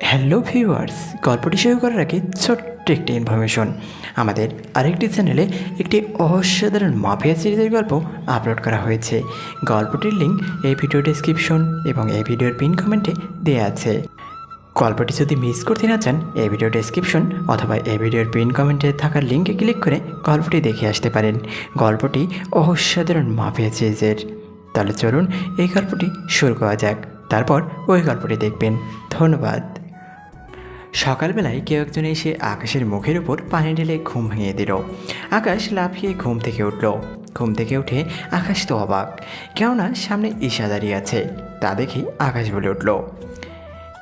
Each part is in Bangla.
হ্যালো ভিউয়ার্স, গল্পটি শুরু করার আগে ছোট্ট একটি ইনফরমেশন। আমাদের আরেকটি চ্যানেলে একটি অসাধারণ মাফিয়া সিরিজের গল্প আপলোড করা হয়েছে। গল্পটির লিঙ্ক এই ভিডিও ডেসক্রিপশন এবং এই ভিডিওর পিন কমেন্টে দেওয়া আছে। গল্পটি যদি মিস করতে না চান, এই ভিডিও ডেসক্রিপশন অথবা এই ভিডিওর পিন কমেন্টে থাকা লিঙ্কে ক্লিক করে গল্পটি দেখে আসতে পারেন। গল্পটি অসাধারণ মাফিয়া সিরিজের। তাহলে চলুন এই গল্পটি শুরু করা যাক, তারপর ওই গল্পটি দেখবেন। ধন্যবাদ। সকালবেলায় কেউ একজন এসে আকাশের মুখের উপর পানি ঢেলে ঘুম ভেঙে দিল। আকাশ লাফিয়ে ঘুম থেকে উঠল। ঘুম থেকে উঠে আকাশ তো অবাক, কেননা সামনে ঈশা দাঁড়িয়ে আছে। তা দেখে আকাশ বলে উঠল,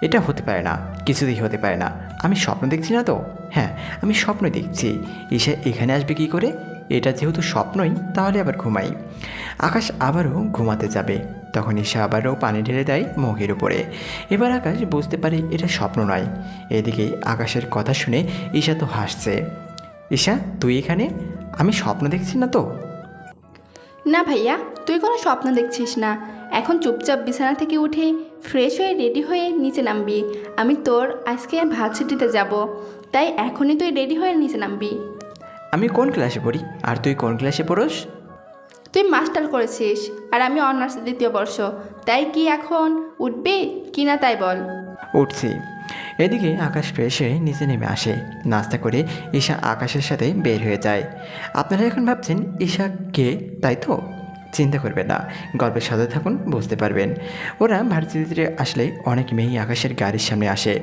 এটা হতে পারে না, কিছুতেই হতে পারে না। আমি স্বপ্ন দেখছি না তো? হ্যাঁ, আমি স্বপ্ন দেখছি। ঈশা এখানে আসবে কী করে? এটা যেহেতু স্বপ্নই, তাহলে আবার ঘুমাই। আকাশ আবারও ঘুমাতে যাবে, তখন ঈশা আবারও পানি ঢেলে দেয় মুখের উপরে। এবার আকাশ বুঝতে পারে এটা স্বপ্ন নয়। এদিকে আকাশের কথা শুনে ঈশা তো হাসছে। ঈশা, তুই এখানে? আমি স্বপ্ন দেখছি না তো? না ভাইয়া, তুই কোনো স্বপ্ন দেখছিস না। এখন চুপচাপ বিছানা থেকে উঠে ফ্রেশ হয়ে রেডি হয়ে নিচে নামবি। আমি তোর আজকে ভার্সিটিতে যাব, তাই এখনই তুই রেডি হয়ে নিচে নামবি। আমি কোন ক্লাসে পড়ি আর তুই কোন ক্লাসে পড়োস? তুই মাস্টার করেছিস আর আমি অনার্স দ্বিতীয় বর্ষ, তাই কি এখন উঠবি কি না তাই বল। উঠছি। এদিকে আকাশ ফ্রেশ হয়ে নিচে নেমে আসে। নাস্তা করে ঈশা আকাশের সাথে বের হয়ে যায়। আপনারা এখন ভাবছেন ঈশা কে, তাই তো? চিন্তা করবেন না, গল্পের সাথে থাকুন, বুঝতে পারবেন। ওরা ভার্সিটিতে আসলে অনেক মেয়েই আকাশের গাড়ির সামনে আসে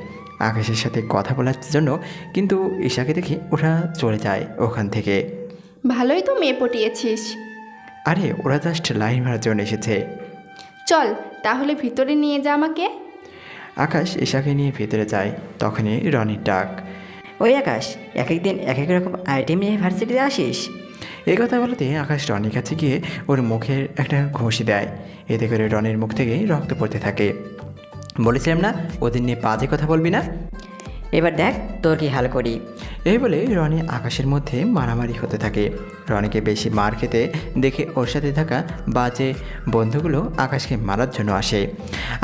আকাশের সাথে কথা বলার জন্য, কিন্তু ঈশাকে দেখে ওরা চলে যায় ওখান থেকে। ভালোই তো মেয়ে পটিয়েছিস। আরে ওরা জাস্ট লাইন মারার জন্য এসেছে। চল তাহলে ভিতরে নিয়ে যা আমাকে। আকাশ ঈশাকে নিয়ে ভেতরে যায়। তখনই রনির ডাক। ওই আকাশ, এক একদিন এক এক রকম আইটেম নিয়ে ভার্সিটিতে আসিস। এই কথা বলতে আকাশ রনির কাছে গিয়ে ওর মুখের একটা ঘষি দেয়। এতে করে রনির মুখ থেকে রক্ত পড়তে থাকে। বলেছিলাম না ওদের নিয়ে বাজে কথা বলবি না। এবার দেখ তোর কি হাল করি। এই বলে রনি আকাশের মধ্যে মারামারি হতে থাকে। রনিকে বেশি মার খেতে দেখে ওর সাথে থাকা বাজে বন্ধুগুলো আকাশকে মারার জন্য আসে।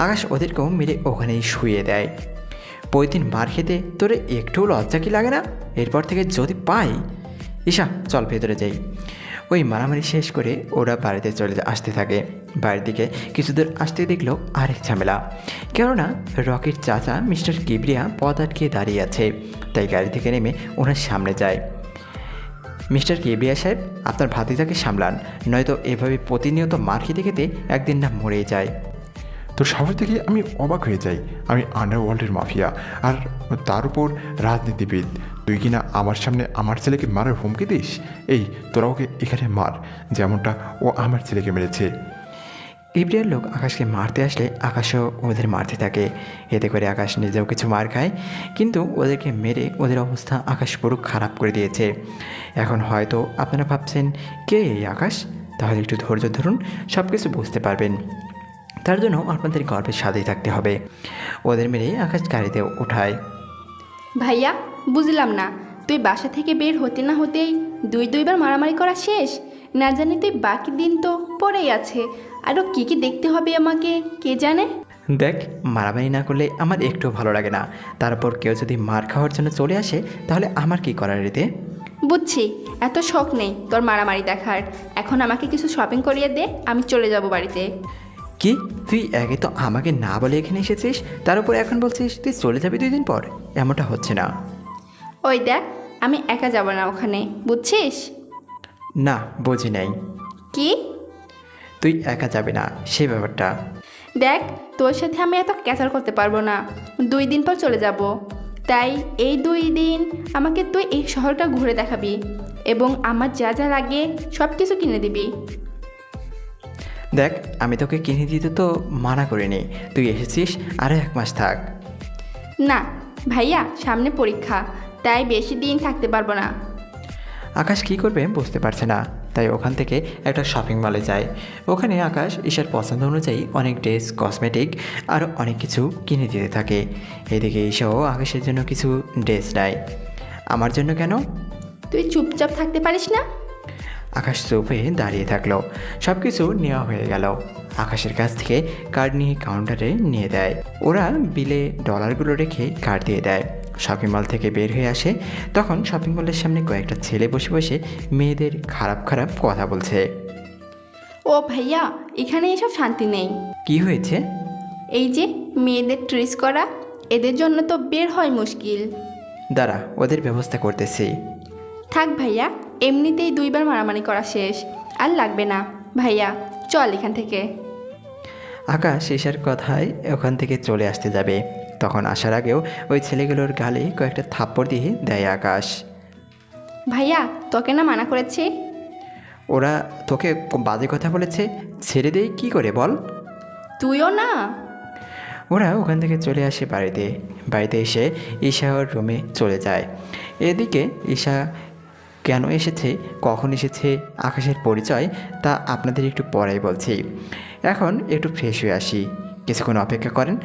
আকাশ ওদেরকেও মেরে ওখানেই শুয়ে দেয়। প্রতিদিন মার খেতে তোরে একটুও লজ্জা কি লাগে না? এরপর থেকে যদি পাই। ঈশা চল ভেতরে যাই। ওই মারামারি শেষ করে ওরা বাড়িতে চলে আসতে থাকে। বাড়ির দিকে কিছু দূর আসতে দেখলো আরেক ঝামেলা, কেননা রকির চাচা মিস্টার কিবরিয়া পথ আটকে দাঁড়িয়ে আছে। তাই গাড়ি থেকে নেমে ওনার সামনে যায়। মিস্টার কিবরিয়া সাহেব, আপনার ভাতিজাকে সামলান, নয়তো এভাবে প্রতিনিয়ত মার খেতে খেতে একদিন না মরেই যায়। তোর সাহস থেকে আমি অবাক হয়ে যাই। আমি আন্ডারওয়ার্ল্ডের মাফিয়া, আর তার উপর রাজনীতিবিদ। তুই কিনা আমার সামনে আমার ছেলেকে মারার হুমকি দিস? এই তোরা ওকে এখানে মার, যেমনটা ও আমার ছেলেকে মেরেছে। কিবরিয়ার লোক আকাশকে মারতে আসলে আকাশও ওদের মারতে থাকে। এতে করে আকাশ নিজেও কিছু মার খায়, কিন্তু ওদেরকে মেরে ওদের অবস্থা আকাশ পুরো খারাপ করে দিয়েছে। এখন হয়তো আপনারা ভাবছেন কে এই আকাশ? তাহলে একটু ধৈর্য ধরুন, সব কিছু বুঝতে পারবেন। তার জন্য আপনাদের গল্পের সাথেই থাকতে হবে। ওদের মেরে আকাশ গাড়িতে উঠায়। ভাইয়া বুঝলাম না, তুই বাসা থেকে বের হতে না হতেই দুইবার মারামারি করা শেষ? না জানি তুই বাকি দিন তো পড়েই আছে, আরও কী কী দেখতে হবে আমাকে কে জানে। দেখ, মারামারি না করলে আমার একটু ভালো লাগে না। তারপর কেউ যদি মার খাওয়ার জন্য চলে আসে, তাহলে আমার কি করার এতে? বুঝছি, এত শখ নেই তোর মারামারি দেখার। এখন আমাকে কিছু শপিং করিয়ে দে, আমি চলে যাব বাড়িতে। কি, তুই আগে তো আমাকে না বলে এখানে এসেছিস, তার উপর এখন বলছিস তুই চলে যাবি 2 দিন পর? এমনটা হচ্ছে না। ওই দেখ, আমি একা যাব না ওখানে, বুঝছিস? না, বুঝি নাই। কি? তুই একা যাবি না সেই ব্যাপারটা। দেখ, তোর সাথে আমি এত ক্যাচার করতে পারবো না। 2 দিন পর চলে যাব, তাই এই 2 দিন আমাকে তুই এই শহরটা ঘুরে দেখাবি এবং আমার যা যা লাগে সব কিছু কিনে দিবি। দেখ, আমি তোকে কিনে দিতে তো মানা করিনি, তুই এসেছিস আরও 1 মাস থাক। না ভাইয়া, সামনে পরীক্ষা, তাই বেশি দিন থাকতে পারবো না। আকাশ কী করবে বুঝতে পারছে না, তাই ওখান থেকে একটা শপিং মলে যায়। ওখানে আকাশ ঈশার পছন্দ অনুযায়ী অনেক ড্রেস, কসমেটিক আরও অনেক কিছু কিনে দিতে থাকে। এদিকে ঈশাও আকাশের জন্য কিছু ড্রেস নেয়। আমার জন্য কেন? তুই চুপচাপ থাকতে পারিস না? আকাশ চুপ হয়ে দাঁড়িয়ে থাকলো। সব কিছু নেওয়া হয়ে গেল। আকাশের কাছ থেকে কার্ড নিয়ে কাউন্টারে নিয়ে দেয়। ওরা বিলে ডলারগুলো রেখে কার্ড দিয়ে দেয়। শপিং মল থেকে বের হয়ে আসে। তখন শপিং মলের সামনে কয়েকটা ছেলে বসে বসে মেয়েদের খারাপ খারাপ কথা বলছে। ও ভাইয়া, এখানে এসব শান্তি নেই। কি হয়েছে? এই যে মেয়েদের ট্রিস করা, এদের জন্য তো বের হয় মুশকিল। দাঁড়া, ওদের ব্যবস্থা করতেছি। থাক ভাইয়া, এমনিতেই 2বার মারামারি করা শেষ, আর লাগবে না। ভাইয়া চল এখান থেকে। আকাশ ঈশার কথায় ওখান থেকে চলে আসতে যাবে, তখন আসার আগেও ওই ছেলেগুলোর গালে কয়েকটা থাপ্পড় দিয়ে দেয় আকাশ। ভাইয়া তোকে না মানা করেছি? ওরা তোকে বাজে কথা বলেছে, ছেড়ে দেই কি করে বল? তুইও না? ওরা ওখান থেকে চলে আসে বাড়িতে। বাড়িতে এসে ঈশা ওর রুমে চলে যায়। এদিকে ঈশা কেন এসেছে, কখন এসেছে, আকাশের পরিচয় তা আপনাদের একটু পরেই বলছি। এখন একটু ফ্রেশ হয়ে আসি, কিছুক্ষণ অপেক্ষা করেন।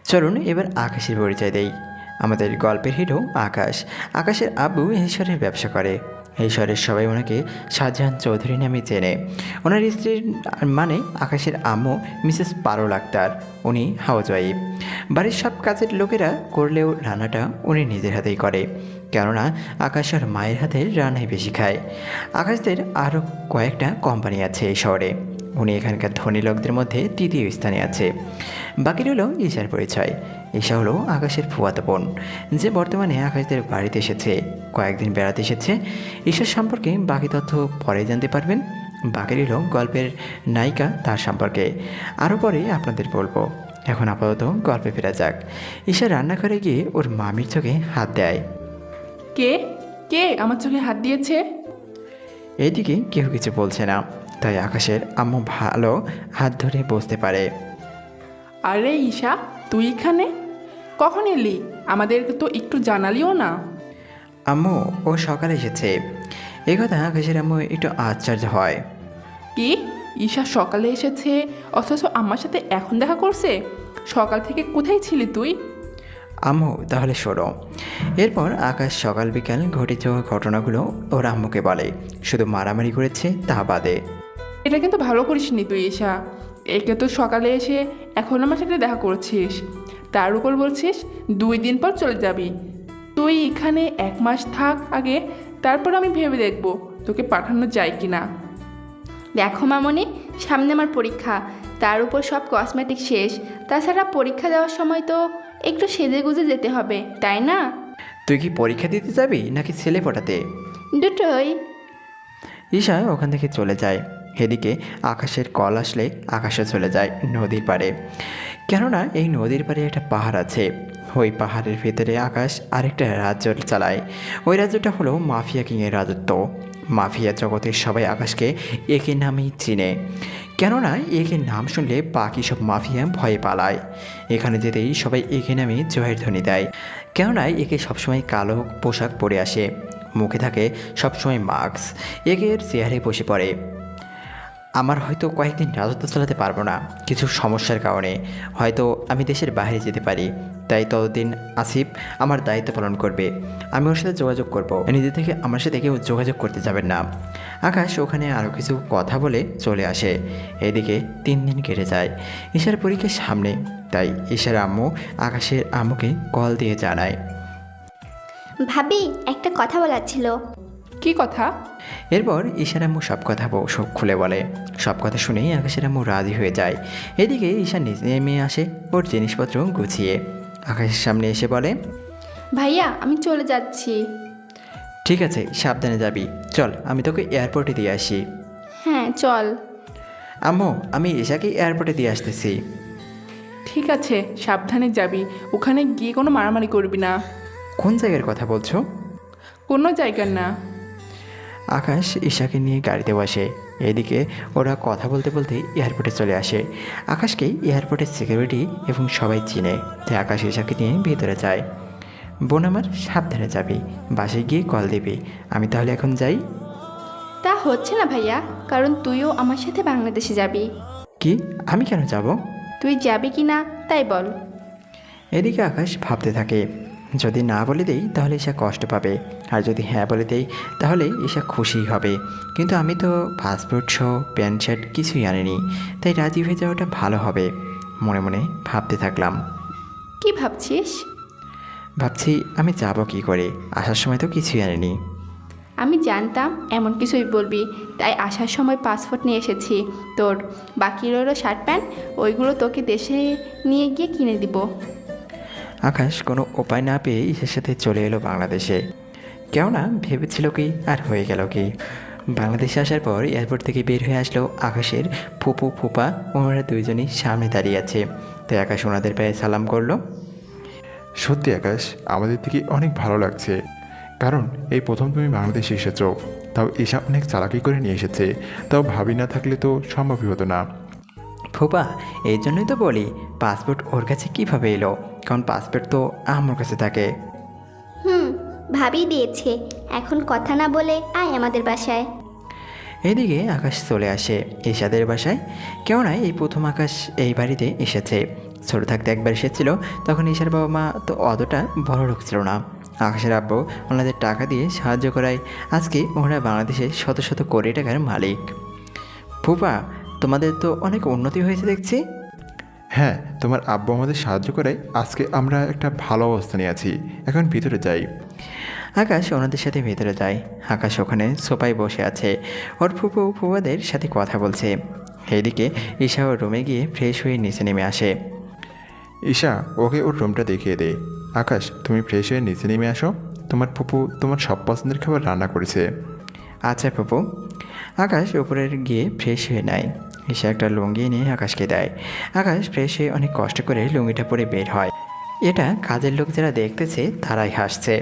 চলুন এবার আকাশের পরিচয় দেই। আমাদের গল্পের হিরো আকাশ। আকাশের আব্বু ঈশ্বরের ব্যবসা করে। ঈশ্বরের সবাই ওনাকে শাহজাহান চৌধুরী নামে চেনে। ওনার স্ত্রীর মানে আকাশের আম্মু মিসেস পারুল আক্তার। উনি হাউসওয়াইফ। বাড়ির সব কাজের লোকেরা করলেও রান্নাটা উনি নিজের হাতেই করে, কেননা আকাশ আর মায়ের হাতের রান্নাই বেশি খায়। আকাশদের আরও কয়েকটা কোম্পানি আছে এই শহরে। উনি এখানকার ধনী লোকদের মধ্যে 3য় স্থানে আছে। বাকি হলো ঈশার পরিচয়। ঈশা হলো আকাশের ফুফাতো বোন, যে বর্তমানে আকাশদের বাড়িতে এসেছে, কয়েকদিন বেড়াতে এসেছে। ঈশার সম্পর্কে বাকি তথ্য পরে জানতে পারবেন। বাকি রইল গল্পের নায়িকা তার সম্পর্কে, আরও পরে আপনাদের বলবো। এখন আপাতত গল্পে ফেরা যাক। ঈশা রান্নাঘরে গিয়ে ওর মামির চোখে হাত দেয়। কে কে আমার চোখে হাত দিয়েছে? এইদিকে কেউ কিছু বলছে না, তাই আকাশের আম্মু ভালো হাত ধরে বসতে পারে। আরে ঈশা, তুই এখানে কখন এলি? আমাদেরকে তো একটু জানালিও না। আম্মু ও সকালে এসেছে। এই কথা আকাশের আম্মু একটু আশ্চর্য হয়। কি, ঈশা সকালে এসেছে অথচ আমার সাথে এখন দেখা করছে? সকাল থেকে কোথায় ছিলি তুই? আম্মু তাহলে শোনো। এরপর আকাশ সকাল বিকাল ঘটে যাওয়া ঘটনাগুলো ওর আম্মুকে বলে, শুধু মারামারি করেছে তা বাদে। এটা কিন্তু ভালো করিসনি তুই ঈশা। একে তো সকালে এসে এখন আমার সাথে দেখা করছিস, তার উপর বলছিস 2 দিন পর চলে যাবি। তুই এখানে 1 মাস থাক আগে, তারপর আমি ভেবে দেখব তোকে পাঠানো যায় কি না। দেখো মামনি, সামনে আমার পরীক্ষা, তার উপর সব কসমেটিক শেষ। তাছাড়া পরীক্ষা দেওয়ার সময় তো একটু সেজে গুজে যেতে হবে, তাই না? তুই কি পরীক্ষা দিতে যাবি নাকি ছেলে পটাতে? দুটোই। ঈশা ওখান থেকে চলে যায়। এদিকে আকাশের কল আসলে আকাশও চলে যায় নদীর পাড়ে, কেননা এই নদীর পাড়ে একটা পাহাড় আছে। ওই পাহাড়ের ভেতরে আকাশ আরেকটা রাজ্য চালায়। ওই রাজ্যটা হলো মাফিয়া কিংয়ের রাজত্ব। মাফিয়া জগতের সবাই আকাশকে একে নামেই চিনে, কেননা একে নাম শুনলে বাকি সব মাফিয়া ভয়ে পালায়। এখানে যেতেই সবাই একে নামে জয়ের ধ্বনি দেয়, কেননা একে সবসময় কালো পোশাক পরে আসে, মুখে থাকে সবসময় মাস্ক। একের চেয়ারে বসে পড়ে। আমার হয়তো কয়েকদিন রাজত্ব চালাতে পারবো না, কিছু সমস্যার কারণে হয়তো আমি দেশের বাইরে যেতে পারি, তাই ততদিন আসিফ আমার দায়িত্ব পালন করবে। আমি ওর সাথে যোগাযোগ করব, নিজে থেকে আমার সাথে কেউ যোগাযোগ করতে যাবেন না। আকাশ ওখানে আরও কিছু কথা বলে চলে আসে। এদিকে 3 দিন কেটে যায়। ঈশার পরীক্ষার সামনে, তাই ঈশার আম্মু আকাশের আম্মুকে কল দিয়ে জানায়। ভাবি, একটা কথা বলার ছিল। কি কথা? এরপর ঈশার আম্মু সব কথা সব খুলে বলে। সব কথা শুনেই আকাশের আম্মু রাজি হয়ে যায়। এদিকে ঈশা নিজে নেমে আসে ওর জিনিসপত্র গুছিয়ে। আকাশের সামনে এসে বলে, ভাইয়া আমি চলে যাচ্ছি। ঠিক আছে, সাবধানে যাবি। চল আমি তোকে এয়ারপোর্টে দিয়ে আসি। হ্যাঁ চল। আম্মু আমি ঈশাকে এয়ারপোর্টে দিয়ে আসতেছি। ঠিক আছে, সাবধানে যাবি। ওখানে গিয়ে কোনো মারামারি করবি না। কোন জায়গার কথা বলছো? কোনো জায়গার না। আকাশ ঈশাকে নিয়ে গাড়িতে বসে। এদিকে ওরা কথা বলতে বলতে এয়ারপোর্টে চলে আসে। আকাশকে এয়ারপোর্টের সিকিউরিটি এবং সবাই চিনে, তাই আকাশ ঈশাকে নিয়ে ভেতরে যায়। বোন আমার, সাবধানে যাবি, বাসায় গিয়ে কল দিবি। আমি তাহলে এখন যাই। তা হচ্ছে না ভাইয়া, কারণ তুইও আমার সাথে বাংলাদেশে যাবি। কি? আমি কেন যাব? তুই যাবি কি না তাই বল। এদিকে আকাশ ভাবতে থাকে, যদি না বলে দেই তাহলে ঈশা কষ্ট পাবে, আর যদি হ্যাঁ বলে দেই তাহলে ঈশা খুশি হবে। কিন্তু আমি তো পাসপোর্ট সহ প্যান্ট শার্ট কিছুই আনিনি, তাই রাজি হয়ে যাওয়াটা ভালো হবে। মনে মনে ভাবতে থাকলাম। কি ভাবছিস? ভাবছি আমি যাবো কী করে, আসার সময় তো কিছুই আনিনি। আমি জানতাম এমন কিছুই বলবি, তাই আসার সময় পাসপোর্ট নিয়ে এসেছি। তোর বাকি রইল শার্ট প্যান্ট, ওইগুলো তোকে দেশে নিয়ে গিয়ে কিনে দিব। আকাশ কোনো উপায় না পেয়ে ঈশার সাথে চলে এলো বাংলাদেশে। কেননা ভেবেছিল কি আর হয়ে গেল কি। বাংলাদেশে আসার পর এয়ারপোর্ট থেকে বের হয়ে আসলো আকাশের ফুপু ফুপা, ওনারা দুইজনই সামনে দাঁড়িয়ে আছে। তাই আকাশ ওনাদের পায়ে সালাম করলো। সত্যি আকাশ, আমাদের থেকে অনেক ভালো লাগছে, কারণ এই প্রথম তুমি বাংলাদেশে এসেছো, তাও ঈশা অনেক চালাকি করে নিয়ে এসেছে, তাও ভাবি না থাকলে তো সম্ভবই হতো না। ফুপা, এই জন্যই তো বলি পাসপোর্ট ওর কাছে কীভাবে এলো, কারণ পাসপোর্ট তো আমার কাছে থাকে। ভাবি দিয়েছে, এখন কথা না বলে আয় আমাদের বাসায়। এইদিকে আকাশ চলে আসে ঈশাদের বাসায়। কেননা এই প্রথম আকাশ এই বাড়িতে এসেছে। ছোটো থাকতে একবার এসেছিল, তখন ঈশার বাবা মা তো অতটা বড় লোক ছিল না। আকাশের আব্বু ওনাদের টাকা দিয়ে সাহায্য করায় আজকে ওনারা বাংলাদেশে শত শত কোটি টাকার মালিক। ফুপা, তোমাদের তো অনেক উন্নতি হয়েছে দেখছি। হ্যাঁ, তোমার আব্বু আমাদের সাহায্য করায় আজকে আমরা একটা ভালো অবস্থানে আছি। এখন ভিতরে যাই। আকাশ ওনাদের সাথে ভেতরে যায়। আকাশ ওখানে সোফায় বসে আছে, ওর ফুপু ফুপাদের সাথে কথা বলছে। এইদিকে ঈশা ওর রুমে গিয়ে ফ্রেশ হয়ে নিচে নেমে আসে। ঈশা, ওকে ওর রুমটা দেখিয়ে দে। আকাশ, তুমি ফ্রেশ হয়ে নিচে নেমে আসো, তোমার ফুপু তোমার সব পছন্দের খাবার রান্না করেছে। আচ্ছা ফুপু। আকাশ উপরে গিয়ে ফ্রেশ হয়ে নেয়। ঈশা একটা লুঙ্গি নিয়ে আকাশকে দেয়। আকাশ ফ্রেশ হয়ে অনেক কষ্ট করে লুঙ্গিটা পরে বের হয়। এটা কাজের লোক যারা দেখতেছে তারাই হাসছে।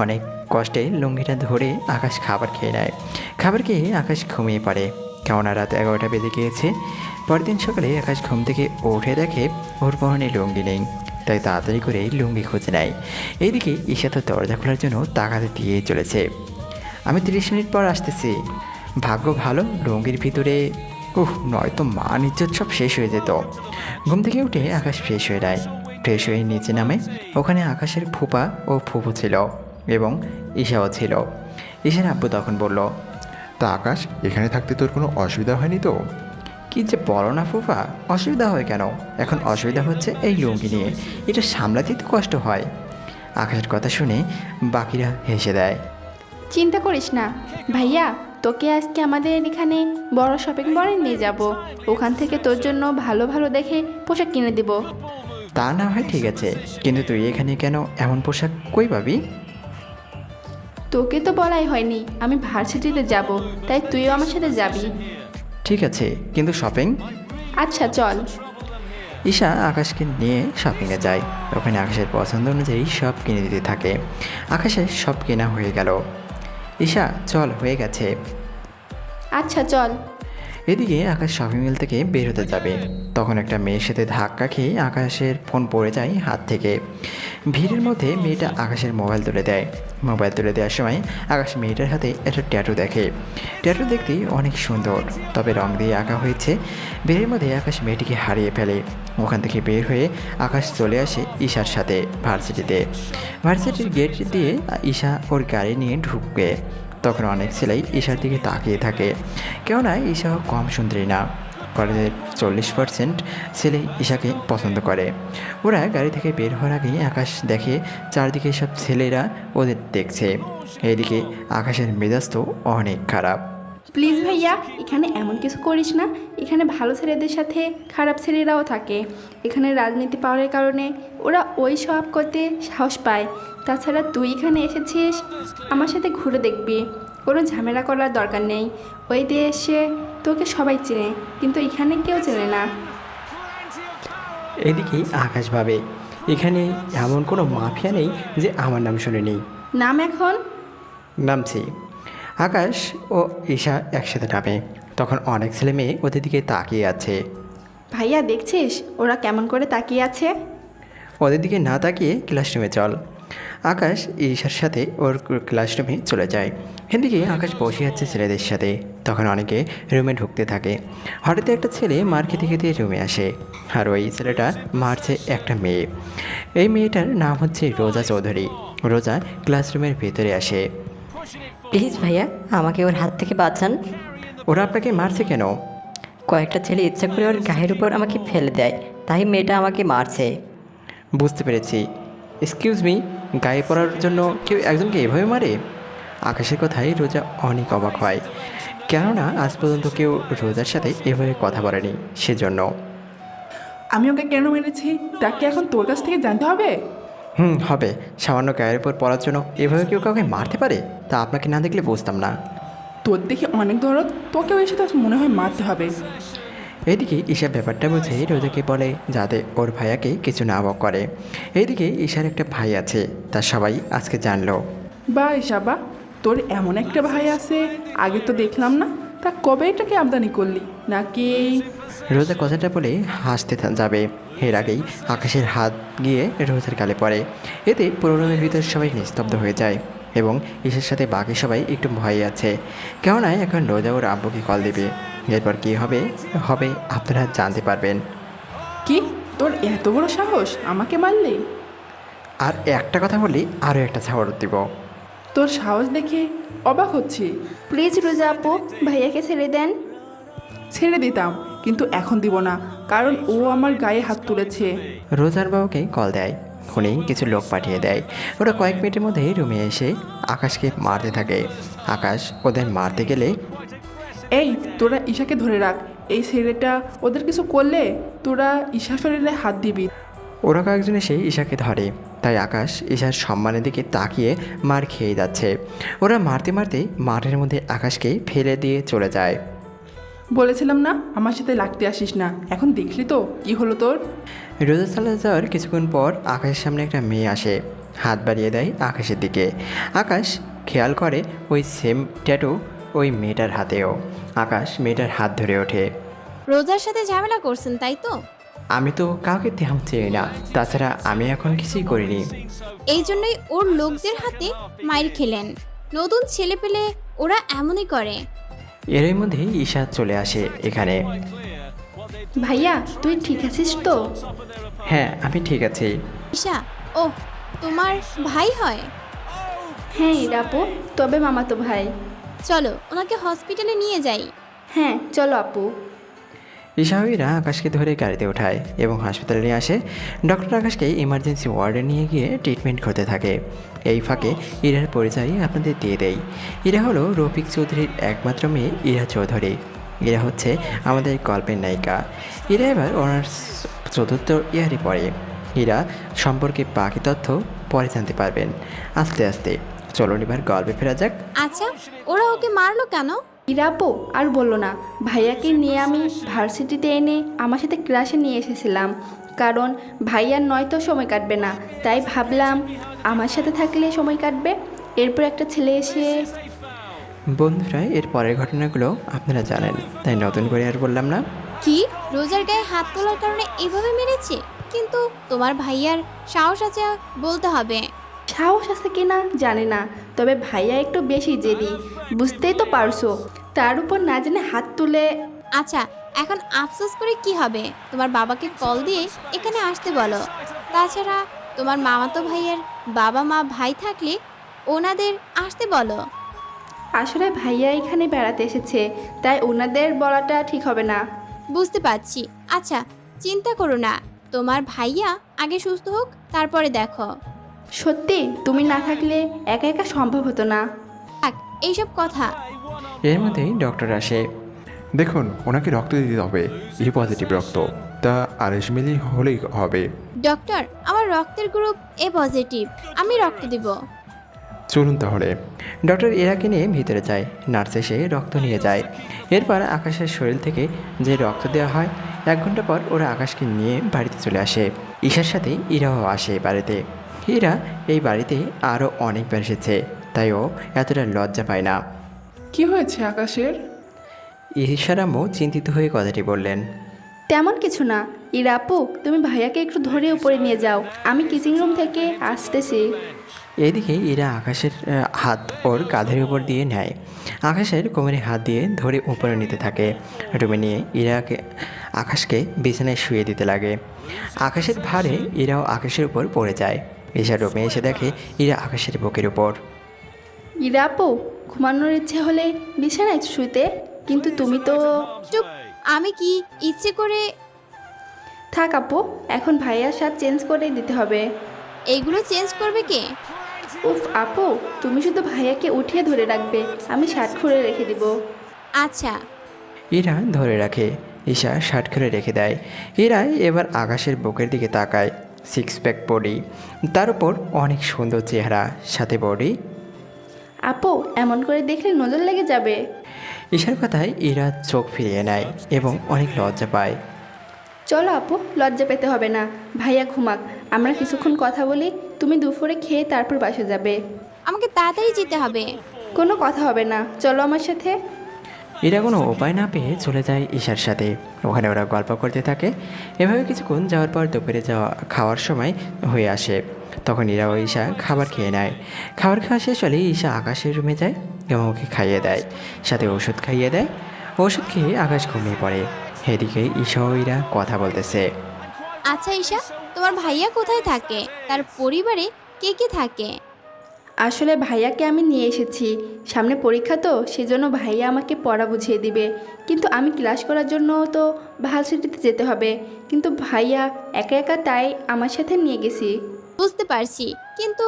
অনেক কষ্টে লুঙ্গিটা ধরে আকাশ খাবার খেয়ে নেয়। খাবার খেয়ে আকাশ ঘুমিয়ে পড়ে। কেননা রাত 11টা বেজে গিয়েছে। পরের দিন সকালে আকাশ ঘুম থেকে উঠে দেখে ওর পরনে লুঙ্গি নেই, তাই তাড়াতাড়ি করে লুঙ্গি খুঁজে নেয়। এইদিকে ঈশা তো দরজা খোলার জন্য তাকাতে দিয়ে চলেছে। আমি 30 মিনিট পর আসতেছি। ভাগ্য ভালো লুঙ্গির ভিতরে, নয়তো মান ইজ্জত সব শেষ হয়ে যেত। ঘুম থেকে উঠে আকাশ ফ্রেশ হয়ে নেয়। ফ্রেশ হয়ে নিচে নামে। ওখানে আকাশের ফুপা ও ফুপু ছিল এবং ঈশাও ছিল। ঈশার আব্বু তখন বলল, তা আকাশ, এখানে থাকতে তোর কোনো অসুবিধা হয়নি তো? কি যে বলো না ফুপা, অসুবিধা হয় কেন? এখন অসুবিধা হচ্ছে এই লুঙ্গি নিয়ে, এটা সামলাতেই তো কষ্ট হয়। আকাশের কথা শুনে বাকিরা হেসে দেয়। চিন্তা করিস না ভাইয়া, তোকে আজকে আমাদের এখানে বড় শপিং মলে নিয়ে যাব। ওখান থেকে তোর জন্য ভালো ভালো দেখে পোশাক কিনে দেব। তা না হয় ঠিক আছে, কিন্তু তুই এখানে কেন? এমন পোশাক কই পাবি? তোকে তো বলাই হয়নি আমি ভার্সিটিতে যাব, তাই তুইও আমার সাথে যাবি। ঠিক আছে, কিন্তু শপিং? আচ্ছা চল। ঈশা আকাশকে নিয়ে শপিংয়ে যায়। ওখানে আকাশের পছন্দ অনুযায়ী সব কিনে দিতে থাকে। আকাশের সব কেনা হয়ে গেল। ঈশা, চল, হয়ে গেছে। আচ্ছা চল। এদিকে আকাশ শপিং মল থেকে বের হতে যাবে, তখন একটা মেয়ের সাথে ধাক্কা খেয়ে আকাশের ফোন পড়ে যায় হাত থেকে। ভিড়ের মধ্যে মেয়েটা আকাশের মোবাইল তুলে দেয়। মোবাইল তুলে দেওয়ার সময় আকাশ মেয়েটার হাতে একটা ট্যাটু দেখে। ট্যাটু দেখতে অনেক সুন্দর, তবে রং দিয়ে আঁকা হয়েছে। ভিড়ের মধ্যে আকাশ মেয়েটিকে হারিয়ে ফেলে। ওখান থেকে বের হয়ে আকাশ চলে আসে ঈশার সাথে ভার্সিটিতে। ভার্সিটির গেট দিয়ে ঈশা ওর গাড়ি নিয়ে ঢুকবে। তখন অনেক ছেলেই ঈশার দিকে তাকিয়ে থাকে, কেননা ঈশা কম সুন্দরী না। কলেজের 40% ছেলে ঈশাকে পছন্দ করে। ওরা গাড়ি থেকে বের হওয়ার আগেই আকাশ দেখে চারদিকে সব ছেলেরা ওদের দেখছে। এদিকে আকাশের মেজাজ তো অনেক খারাপ। প্লিজ ভাইয়া, এখানে এমন কিছু করিস না। এখানে ভালো ছেলেদের সাথে খারাপ ছেলেরাও থাকে। এখানে রাজনীতি পাওয়ার কারণে ওরা ওই সব করতে সাহস পায়। তাছাড়া তুই এখানে এসেছিস, আমার সাথে ঘুরে দেখবি। কোনো ঝামেলা করার দরকার নেই। ওই দেশে তোকে সবাই চেনে, কিন্তু এখানে কেউ চেনে না। এদিকেই আকাশ ভাবে, এখানে এমন কোনো মাফিয়া নেই যে আমার নাম শুনেনি। নাম এখন? নামছি। আকাশ ও ঈশা একসাথে নামে। তখন অনেক ছেলে মেয়ে ওদের দিকে তাকিয়ে আছে। ভাইয়া দেখছিস ওরা কেমন করে তাকিয়ে আছে? ওদের দিকে না তাকিয়ে ক্লাসরুমে চল। আকাশ ঈশার সাথে ওর ক্লাসরুমে চলে যায়। এদিকে আকাশ বসে আছে ছেলেদের সাথে। তখন অনেকে রুমে ঢুকতে থাকে। হঠাৎ একটা ছেলে মার খেতে খেতে রুমে আসে, আর ওই ছেলেটা মারছে একটা মেয়ে। এই মেয়েটার নাম হচ্ছে রোজা চৌধুরী। রোজা ক্লাসরুমের ভেতরে আসে। প্লিজ ভাইয়া, আমাকে ওর হাত থেকে বাঁচান। ওরা আপনাকে মারছে কেন? কয়েকটা ছেলে ইচ্ছা করে ওর গায়ের উপর আমাকে ফেলে দেয়, তাই মেয়েটা আমাকে মারছে। বুঝতে পেরেছি। এক্সকিউজ মি, গায়ে পড়ার জন্য কেউ একজনকে এভাবে মারে? আকাশের কথায় রোজা অনেক অবাক হয়, কেননা আজ পর্যন্ত কেউ রোজার সাথে এভাবে কথা বলেনি, সেজন্য। আমি ওকে কেন মেরেছি তা কি এখন তোর কাছ থেকে জানতে হবে? হবে। সামান্য গায়ের উপর পড়ার জন্য এভাবে কেউ কাউকে মারতে পারে? তা আপনাকে না দেখলে বুঝতাম না। তোর দেখে অনেক দরদ, তোকেও এসে তো মনে হয় মারতে হবে। এইদিকে ঈশা ব্যাপারটা বুঝে রোজাকে বলে যাতে ওর ভাইয়াকে কিছু না করে। এইদিকে ঈশার একটা ভাই আছে, তা সবাই আজকে জানলো। বা ইসাবা, তোর এমন একটা ভাই আছে, আগে তো দেখলাম না। তা কবে এটাকে আমদানি করলি নাকি? রোজা কথাটা বলে হাসতে যাবে, এর আগেই আকাশের হাত গিয়ে রোজার গালে পড়ে। এতে পুরো রুমের ভিতরে সবাই নিস্তব্ধ হয়ে যায় এবং ঈশার সাথে বাকি সবাই একটু ভয়ে আছে, কেননা এখন রোজা ওর আব্বুকে কল দেবে। এরপর কী হবে হবে আপনারা জানতে পারবেন। কি তোর এত বড় সাহস আমাকে মারলি? আর একটা কথা বলি, আরও একটা ছাড় দিব। তোর সাহস দেখে অবাক হচ্ছি। প্লিজ রোজা আপু, ভাইয়াকে ছেড়ে দেন। ছেড়ে দিতাম, কিন্তু এখন দিব না, কারণ ও আমার গায়ে হাত তুলেছে। রোজার বাবুকে কল দেয়, উনি কিছু লোক পাঠিয়ে দেয়। ওরা কয়েক মিনিটের মধ্যে রুমে এসে আকাশকে মারতে থাকে। আকাশ ওদের মারতে গেলে এই তোরা ঈশাকে ধরে রাখ, এই ছেলেটা ওদের কিছু করলে তোরা ঈশা শরীরে হাত দিবি। ওরা কয়েকজন এসে ঈশাকে ধরে, তাই আকাশ ঈশার সম্মানের দিকে তাকিয়ে মার খেয়ে যাচ্ছে। ওরা মারতে মারতে মাঠের মধ্যে আকাশকে ফেলে দিয়ে চলে যায়। বলেছিলাম না আমার সাথে লাগতে আসিস না, এখন দেখলি তো কি হলো তোর। রোজা চলে যাওয়ার কিছুক্ষণ পর আকাশের সামনে একটা মেয়ে আসে, হাত বাড়িয়ে দেয় আকাশের দিকে। আকাশ খেয়াল করে ওই সেম ট্যাটু ওই মেয়েটার হাতেও। আকাশ মেয়েটার হাত ধরে ওঠে। রোজার সাথে ঝামেলা করছেন তাই তো? আমি তো কাউকে তেমন চিনি না, তাছাড়া আমি এখন কিছুই করিনি। এই জন্যই ওর লোকদের হাতে মাইর খেলেন। নতুন ছেলে পেলে ওরা এমনই করে। এরই মধ্যে ঈশা চলে আসে এখানে। ভাইয়া তুই ঠিক আছিস তো? হ্যাঁ, আমি ঠিক আছি। ঈশা, ও তোমার ভাই হয়? হ্যাঁ আপু, তবে মামাতো ভাই। চলো ওনাকে হসপিটালে নিয়ে যাই। হ্যাঁ চলো আপু। ঈশাহীরা আকাশকে ধরে গাড়িতে ওঠায় এবং হাসপাতালে নিয়ে আসে। ডক্টর আকাশকে ইমার্জেন্সি ওয়ার্ডে নিয়ে গিয়ে ট্রিটমেন্ট করতে থাকে। এই ফাঁকে ইরার পরিচয় আপনাদের দিয়ে দেয়। ইরা হলো রফিক চৌধুরীর একমাত্র মেয়ে ইরা চৌধুরী। ইরা হচ্ছে আমাদের গল্পের নায়িকা। ইরা এবার অনার্স 4th ইয়ারে পড়ে। ইরা সম্পর্কে বাকি তথ্য পরে জানতে পারবেন আস্তে আস্তে। চলুন এবার গল্পে ফেরা যাক। আচ্ছা, ওরা ওকে মারলো কেন? ইরাপো আর বললো না, ভাইয়াকে নিয়ে আমি ভার্সিটিতে এনে আমার সাথে ক্লাসে নিয়ে এসেছিলাম, কারণ ভাইয়ার নয়তো সময় কাটবে না, তাই ভাবলাম আমার সাথে থাকলে সময় কাটবে। এরপর একটা ছেলে এসে বন্ধুরা, এর পরের ঘটনাগুলো আপনারা জানেন, তাই নতুন করে আর বললাম না। কি রোজার গায়ে হাত তোলার কারণে এভাবে মেরেছে? কিন্তু তোমার ভাইয়ার সাহস আছে বলতে হবে। সাহস আছে কিনা জানি না, তবে ভাইয়া একটু বেশি জেদি, বুঝতেই তো পারছো। তার উপর না জেনে হাত তুলে। আচ্ছা, এখন আফসোস করে কি হবে? তোমার বাবাকে কল দিয়ে এখানে আসতে বলো। তাছাড়া তোমার মামাতো ভাইয়ের বাবা মা ভাই থাকলে ওনাদের আসতে বলো। আসলে ভাইয়া এখানে বেড়াতে এসেছে, তাই ওনাদের বলাটা ঠিক হবে না। বুঝতে পারছি। আচ্ছা, চিন্তা করো না, তোমার ভাইয়া আগে সুস্থ হোক, তারপরে দেখো। সত্যি তুমি না থাকলে একা একা সম্ভব হতো না। থাক এইসব কথা। এর মধ্যেই ডক্টর আসে। দেখুন, ওনাকে রক্ত দিতে হবে, ই পজিটিভ রক্ত, তা RS মিলি হলেই হবে। ডক্টর, আমার রক্তের গ্রুপ এ পজিটিভ, আমি রক্ত দিব। চলুন তাহলে। ডক্টর এরাকে নিয়ে ভিতরে যায়। নার্স এসে রক্ত নিয়ে যায়। এরপর আকাশের শরীর থেকে যে রক্ত দেওয়া হয়, 1 ঘন্টা পর ওরা আকাশকে নিয়ে বাড়িতে চলে আসে। ঈশার সাথে ইরাও আসে বাড়িতে। ইরা এই বাড়িতে আরও অনেকবার এসেছে, তাই ও এতটা লজ্জা পায় না। কি হয়েছে আকাশের? ঈশার আম্মু চিন্তিত হয়ে কথাটি বললেন। তেমন কিছু না। ইরা আপু, তুমি ভাইয়াকে একটু ধরে উপরে নিয়ে যাও, আমি কিচেন রুম থেকে আসতেছি। এদিকে ইরা আকাশের হাত ওর কাঁধের উপর দিয়ে নেয়। আকাশের কোমরে হাত দিয়ে ধরে উপরে নিতে থাকে। রুমে নিয়ে আকাশকে বিছানায় শুয়ে দিতে লাগে। আকাশের ভারে ইরাও আকাশের উপর পড়ে যায়। ঈশা রুমে এসে দেখে ইরা আকাশের বুকের উপর। ইরা আপু, ঘুমানোর ইচ্ছে হলে বিছানায় শুইতে, কিন্তু তুমি তো। চুপ, আমি কি ইচ্ছে করে? থাক আপু, এখন ভাইয়ার সাথ চেঞ্জ করে দিতে হবে। এইগুলো চেঞ্জ করবে কে? উফ আপু, তুমি শুধু ভাইয়াকে উঠিয়ে ধরে রাখবে, আমি শার্ট খুলে রেখে দিব। আচ্ছা। ইরা ধরে রাখে, ঈশা শার্ট খুলে রেখে দেয়। ইরা এবার আকাশের বুকের দিকে তাকায়। সিক্স প্যাক বডি, তার উপর অনেক সুন্দর চেহারা, সাথে বডি। আপু, এমন করে দেখলে নজর লেগে যাবে। ঈশার কথায় ইরা চোখ ফিরিয়ে নেয় এবং অনেক লজ্জা পায়। চলো আপু, লজ্জা পেতে হবে না, ভাইয়া ঘুমাক, আমরা কিছুক্ষণ কথা বলি, তুমি দুপুরে খেয়ে তারপর বাসা যাবে। আমাকে তাড়াতাড়ি যেতে হবে। কোনো কথা হবে না, চলো আমার সাথে। ইরা কোনো উপায় না পেয়ে চলে যায় ঈশার সাথে। ওখানে ওরা গল্প করতে থাকে। এভাবে কিছুক্ষণ যাওয়ার পর দুপুরে খাওয়ার সময় হয়ে আসে। তখন ইরা ও ঈশা খাবার খেয়ে নেয়। খাবার খাওয়া শেষ হলে ঈশা আকাশের রুমে যায় এবং ওকে খাইয়ে দেয়, সাথে ওষুধ খাইয়ে দেয়। ওষুধ খেয়ে আকাশ ঘুমিয়ে পড়ে। এদিকে ঈশা ও ইরা কথা বলতেছে। আচ্ছা ঈশা, তোমার ভাইয়া কোথায় থাকে? তার পরিবারে কে কে থাকে? আসলে ভাইয়াকে আমি নিয়ে এসেছি, সামনে পরীক্ষা তো, সেজন্য ভাইয়া আমাকে পড়া বুঝিয়ে দিবে, কিন্তু আমি ক্লাস করার জন্য তো ভার্সিটিতে যেতে হবে, কিন্তু ভাইয়া একা একা, তাই আমার সাথে নিয়ে গেছি। বুঝতে পারছি, কিন্তু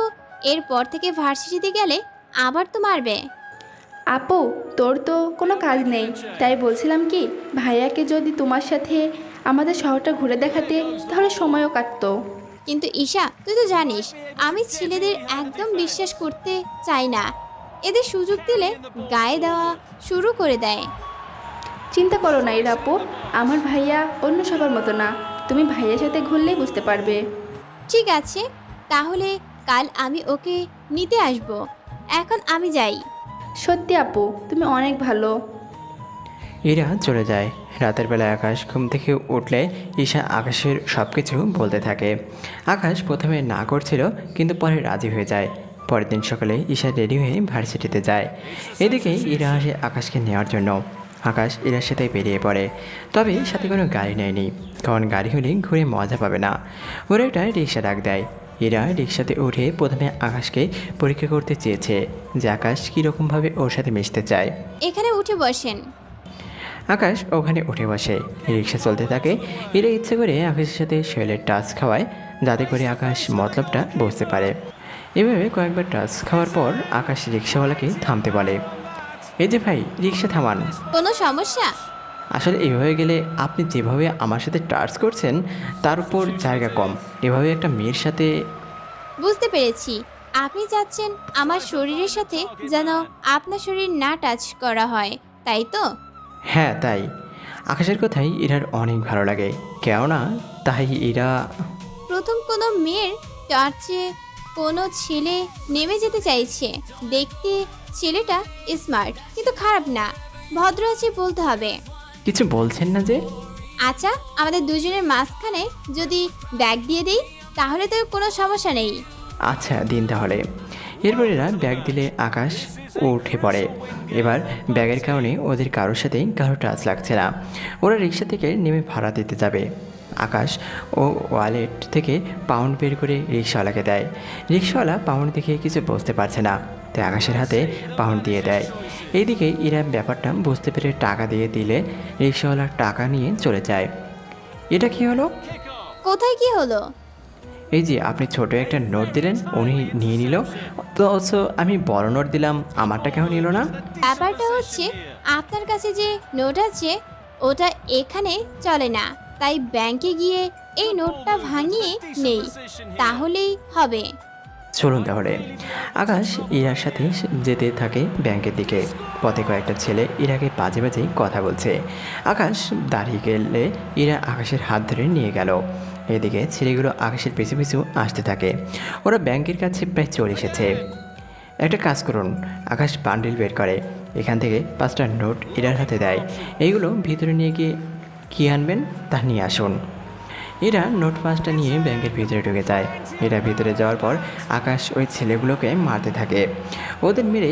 এরপর থেকে ভার্সিটিতে গেলে আবার তো মারবে। আপু, তোর তো কোনো কাজ নেই, তাই বলছিলাম কি, ভাইয়াকে যদি তোমার সাথে আমাদের শহরটা ঘুরে দেখাতে, তাহলে সময়ও কাটতো। কিন্তু ঈশা, তুই তো জানিস আমি ছেলেদের একদম বিশ্বাস করতে চাই না। এদের সুযোগ দিলে গায়ে দেওয়া শুরু করে দেয়। চিন্তা করো না ইরা আপু, আমার ভাইয়া অন্য সবার মতো না, তুমি ভাইয়ার সাথে ঘুরলেই বুঝতে পারবে। ঠিক আছে, তাহলে কাল আমি ওকে নিতে আসব। এখন আমি যাই। সত্যি আপু, তুমি অনেক ভালো। ইরা চলে যায়। রাতের বেলা আকাশ ঘুম থেকে উঠলে ঈশা আকাশের সব কিছু বলতে থাকে। আকাশ প্রথমে না করছিল, কিন্তু পরে রাজি হয়ে যায়। পরের দিন সকালে ঈশা রেডি হয়ে ভার্সিটিতে যায়। এদিকে ইরা আসে আকাশকে নেওয়ার জন্য। আকাশ ইরার সাথে বেরিয়ে পড়ে, তবে সাথে কোনো গাড়ি নেয়নি, কারণ গাড়ি হলে ঘুরে মজা পাবে না। ওরা একটা রিক্সা ডাক দেয়। ইরা রিক্সাতে উঠে প্রথমে আকাশকে পরীক্ষা করতে চেয়েছে যে আকাশ কীরকমভাবে ওর সাথে মিশতে চায়। এখানে উঠে বসেন। আকাশ ওখানে উঠে বসে। রিক্সা চলতে থাকে। এরা ইচ্ছে করে আকাশের সাথে শৈলের টাচ খাওয়ায়, যাতে করে আকাশ মতলবটা বুঝতে পারে। এভাবে কয়েকবার টাচ খাওয়ার পর আকাশ রিক্সাওয়ালাকে থামতে বলে। এই যে ভাই, রিক্সা থামান। কোনো সমস্যা? আসলে এভাবে গেলে আপনি যেভাবে আমার সাথে টাচ করছেন তার উপর জায়গা কম। এভাবে একটা মেয়ের সাথে। বুঝতে পেরেছি, আপনি চাচ্ছেন আমার শরীরের সাথে যেন আপনার শরীর না টাচ করা হয়, তাই তো? হ্যাঁ, তাই। আকাশের কথাই ইরার অনেক ভালো লাগে, কেননা তাই ইরা। প্রথম কোনো মেয়ের টাচে কোনো ছেলে নেমে যেতে চাইছে। দেখতে ছেলেটা স্মার্ট, কিন্তু খারাপ না, ভদ্র আছে বলতে হবে। কিছু বলছেন না যে? আচ্ছা, আমাদের দুজনের মাঝখানে যদি ব্যাগ দিয়ে দিই তাহলে তো কোনো সমস্যা নেই। আচ্ছা, দিন তাহলে। এরপর এরা ব্যাগ দিলে আকাশ উঠে পড়ে। এবার ব্যাগের কারণে ওদের কারোর সাথেই কারো টাচ লাগছে না। ওরা রিক্সা থেকে নেমে ভাড়া দিতে যাবে। আকাশ ও ওয়ালেট থেকে পাউন্ড বের করে রিক্সাওয়ালাকে দেয়। রিক্সাওয়ালা পাউন্ড দেখে কিছু বুঝতে পারছে না, তাই আকাশের হাতে পাউন্ড দিয়ে দেয়। এইদিকে এরা ব্যাপারটা বুঝতে পেরে টাকা দিয়ে দিলে রিক্সাওয়ালা টাকা নিয়ে চলে যায়। এটা কি হলো? কোথায় কি হলো? এই যে আপনি ছোট একটা নোট দিলেন, উনি নিয়ে নিল, তো আমি বড় নোট দিলাম, আমারটা কেন নিল না? ব্যাপারটা হচ্ছে আপনার কাছে যে নোট আছে ওটা এখানে চলে না, তাই ব্যাংকে গিয়ে এই নোটটা ভাঙিয়ে নেই, তাহলেই হবে। চলুন তাহলে। আকাশ ইরার সাথে যেতে থাকে ব্যাংকের দিকে। পথে কয়েকটা ছেলে ইরাকে বাজে বাজে কথা বলছে। আকাশ দাঁড়িয়ে গেলে ইরা আকাশের হাত ধরে নিয়ে গেল। এদিকে ছেলেগুলো আকাশের পিছু পিছু আসতে থাকে। ওরা ব্যাংকের কাছে প্রায় চলে এসেছে। একটা কাজ করুন, আকাশ বান্ডিল বের করে এখান থেকে 5টা নোট ইরার হাতে দেয়। এইগুলো ভিতরে নিয়ে গিয়ে কী আনবেন তা নিয়ে আসুন। এরা নোট 5টা নিয়ে ব্যাংকের ভিতরে ঢুকে যায়। এরা ভিতরে যাওয়ার পর আকাশ ওই ছেলেগুলোকে মারতে থাকে। ওদের মেরে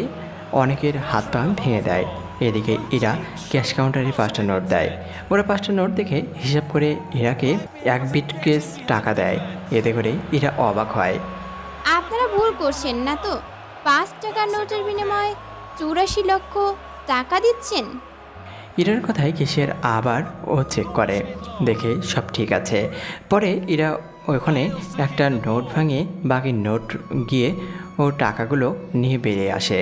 অনেকের হাত পা ভেঙে দেয়। এদিকে এরা ক্যাশ কাউন্টারে 5টা নোট দেয়। ওরা 5টা নোট দেখে হিসাব করে ইরাকে 1 বিটকেস টাকা দেয়। এতে করে এরা অবাক হয়। আপনারা ভুল করছেন না তো? 5 টাকার নোটের বিনিময়ে 84 লক্ষ টাকা দিচ্ছেন? ইরার কথায় কেশিয়ার আবার ও চেক করে, দেখে সব ঠিক আছে। পরে ইরা ওখানে একটা নোট ভাঙে বাকি নোট গিয়ে ও টাকাগুলো নিয়ে বেরিয়ে আসে।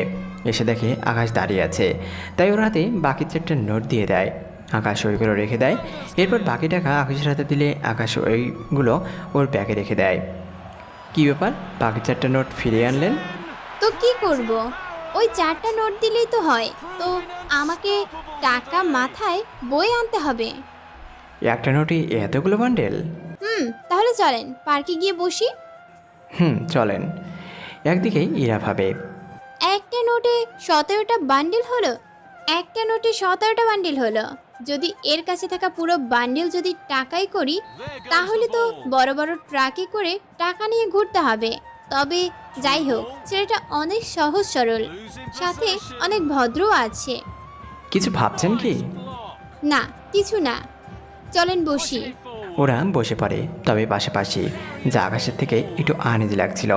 এসে দেখে আকাশ দাঁড়িয়ে আছে, তাই ওর হাতে বাকি 4টা নোট দিয়ে দেয়। আকাশ ওইগুলো রেখে দেয়। এরপর বাকি টাকা আকাশের হাতে দিলে আকাশ ওইগুলো ওর ব্যাগে রেখে দেয়। কী ব্যাপার, বাকি 4টা নোট ফিরিয়ে আনলেন? তো কি করব? ওই 4টা নোট দিলেই তো হয়। তো আমাকে টাকা মাথায় বয়ে আনতে হবে। একটা নোটই এতগুলো বান্ডেল? তাহলে চলেন পার্কে গিয়ে বসি। চলেন। একদিকে ইরা ভাবে, একটা নোটে 17টা বান্ডিল হলো। একটা নোটে 17টা বান্ডিল হলো। যদি এর কাছে থাকা পুরো বান্ডিল যদি টাকাই করি, তাহলে তো বড় বড় ট্রাকে করে টাকা নিয়ে ঘুরতে হবে। তবে যাই হোক, ছেলেটা অনেক সহজ সরল, সাথে অনেক ভদ্রও আছে। কিছু ভাবছেন কি? না, কিছু না, চলেন বসি। ওরা বসে পড়ে, তবে পাশাপাশি, যা আকাশের থেকে একটু আনইজি লাগছিল।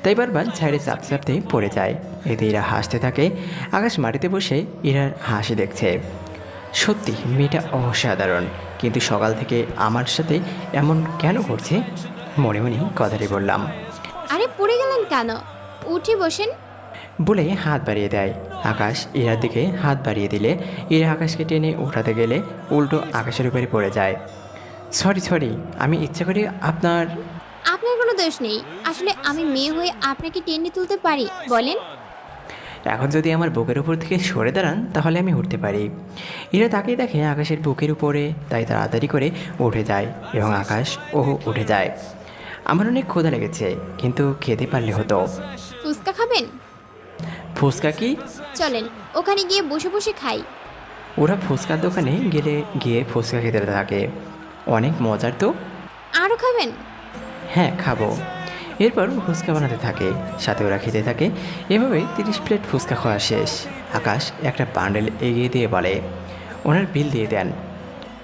তাই বারবার ছাইড়ে চাপতে চাপতে পড়ে যায়। এতে ইরা হাসতে থাকে। আকাশ মাটিতে বসে ইরার হাসি দেখছে। সত্যি মেয়েটা অসাধারণ, কিন্তু সকাল থেকে আমার সাথে এমন কেন করছে? মনে মনে কথাটি বললাম। আরে পড়ে গেলেন কেন? উঠে বসেন। বলে হাত বাড়িয়ে দেয়। আকাশ ইরার দিকে হাত বাড়িয়ে দিলে ইরা আকাশকে টেনে উঠাতে গেলে উল্টো আকাশের উপরে পড়ে যায়। সরি, আমি ইচ্ছা করে আপনার কোনো দোষ নেই। আসলে আমি মেয়ে হয়ে আপনাকে টেনে তুলতে পারি, বলেন। এখন যদি আমার বুকের উপর থেকে সরে দাঁড়ান তাহলে আমি উঠতে পারি। ইরা তাকিয়ে দেখে আকাশের বুকের উপরে, তাই তাড়াতাড়ি করে উঠে যায় এবং আকাশ ও উঠে যায়। আমার অনেক ক্ষুধা লেগেছে, কিন্তু খেতে পারলে হতো। ফুচকা খাবেন? ফুচকা কি? চলেন ওখানে গিয়ে বসে বসে খাই। ওরা ফুচকার দোকানে গিয়ে ফুচকা খেতে থাকে। অনেক মজার তো। আরও খাবেন? হ্যাঁ, খাবো। এরপর ফুচকা বানাতে থাকে, সাথে ওরা খেতে থাকে। এভাবে 30 প্লেট ফুচকা খাওয়া শেষ। আকাশ একটা বান্ডেল এগিয়ে দিয়ে বলে, ওনার বিল দিয়ে দেন।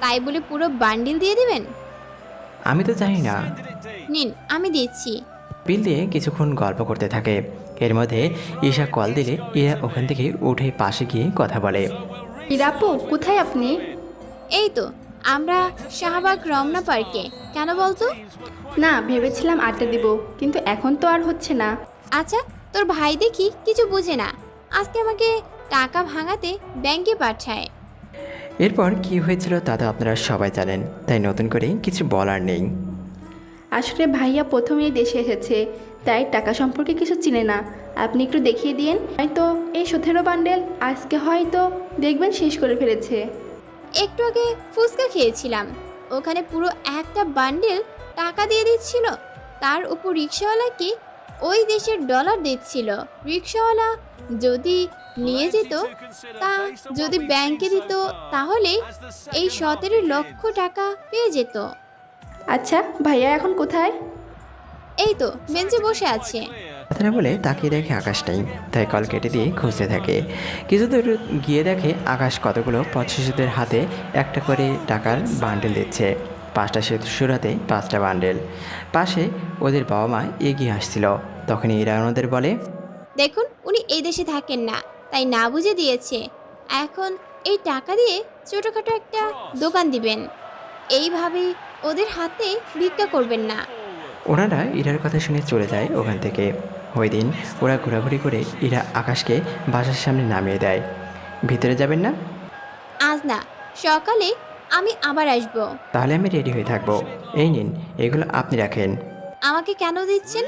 তাই বলে পুরো বান্ডিল দিয়ে দিবেন? আমি তো জানি না। নিন, আমি দিচ্ছি। বিল দিয়ে কিছুক্ষণ গল্প করতে থাকে। এর মধ্যে ঈশা কল দিলে এরা ওখান থেকে উঠে পাশে গিয়ে কথা বলে। ইরাপু, কোথায় আপনি? এই তো আমরা শাহবাগ রমনা পার্কে। কেন বলতো? না, ভেবেছিলাম আড্ডা দিব, কিন্তু এখন তো আর হচ্ছে না। আচ্ছা, তোর ভাই দেখি কিছু বুঝে না। আজকে আমাকে টাকা ভাঙাতে ব্যাংকে পাঠায়। এরপর কি হয়েছিল তা তো আপনারা সবাই জানেন, তাই নতুন করে কিছু বলার নেই। আসলে ভাইয়া প্রথমেই দেশে এসেছে, তাই টাকা সম্পর্কে কিছু চিনে না। আপনি একটু দেখিয়ে দিন। হয়তো এই 17 বান্ডেল আজকে হয়তো দেখবেন শেষ করে ফেলেছে। একটু আগে ফুচকা খেয়েছিলাম, ওখানে পুরো একটা বান্ডেল টাকা দিয়ে দিচ্ছিল। তার উপর রিক্সাওয়ালাকে ওই দেশের ডলার দিচ্ছিল। রিক্সাওয়ালা যদি নিয়ে যেত, তা যদি ব্যাংকে দিত, তাহলে এই 17 লক্ষ টাকা পেয়ে যেত। আচ্ছা, ভাইয়া এখন কোথায়? এই তো বেঞ্চে বসে আছে। কথাটা বলে তাকিয়ে দেখে আকাশ নেই, তাই কল কেটে দিয়ে খুঁজতে থাকে। কিছু দূর গিয়ে দেখে আকাশ কতগুলো পথ শিশুদের হাতে একটা করে টাকার বান্ডেল দিচ্ছে। 5টা শিশুর হাতে 5টা বান্ডেল। পাশে ওদের বাবা মা এগিয়ে আসছিল। তখনই এরা ওনাদের বলে, দেখুন, উনি এই দেশে থাকেন না, তাই না বুঝে দিয়েছে। এখন এই টাকা দিয়ে ছোটোখাটো একটা দোকান দিবেন। এইভাবে ওদের হাতে ভিক্ষা করবেন না। ওনারা ইরার কথা শুনে চলে যায় ওখান থেকে। ওই দিন ওরা ঘোরাঘুরি করে ইরা আকাশকে বাসার সামনে নামিয়ে দেয়। ভিতরে যাবেন না? আজ না, সকালে আমি আবার আসব। তাহলে আমি রেডি হয়ে থাকবো। এই নিন, এগুলো আপনি রাখেন। আমাকে কেন দিচ্ছেন?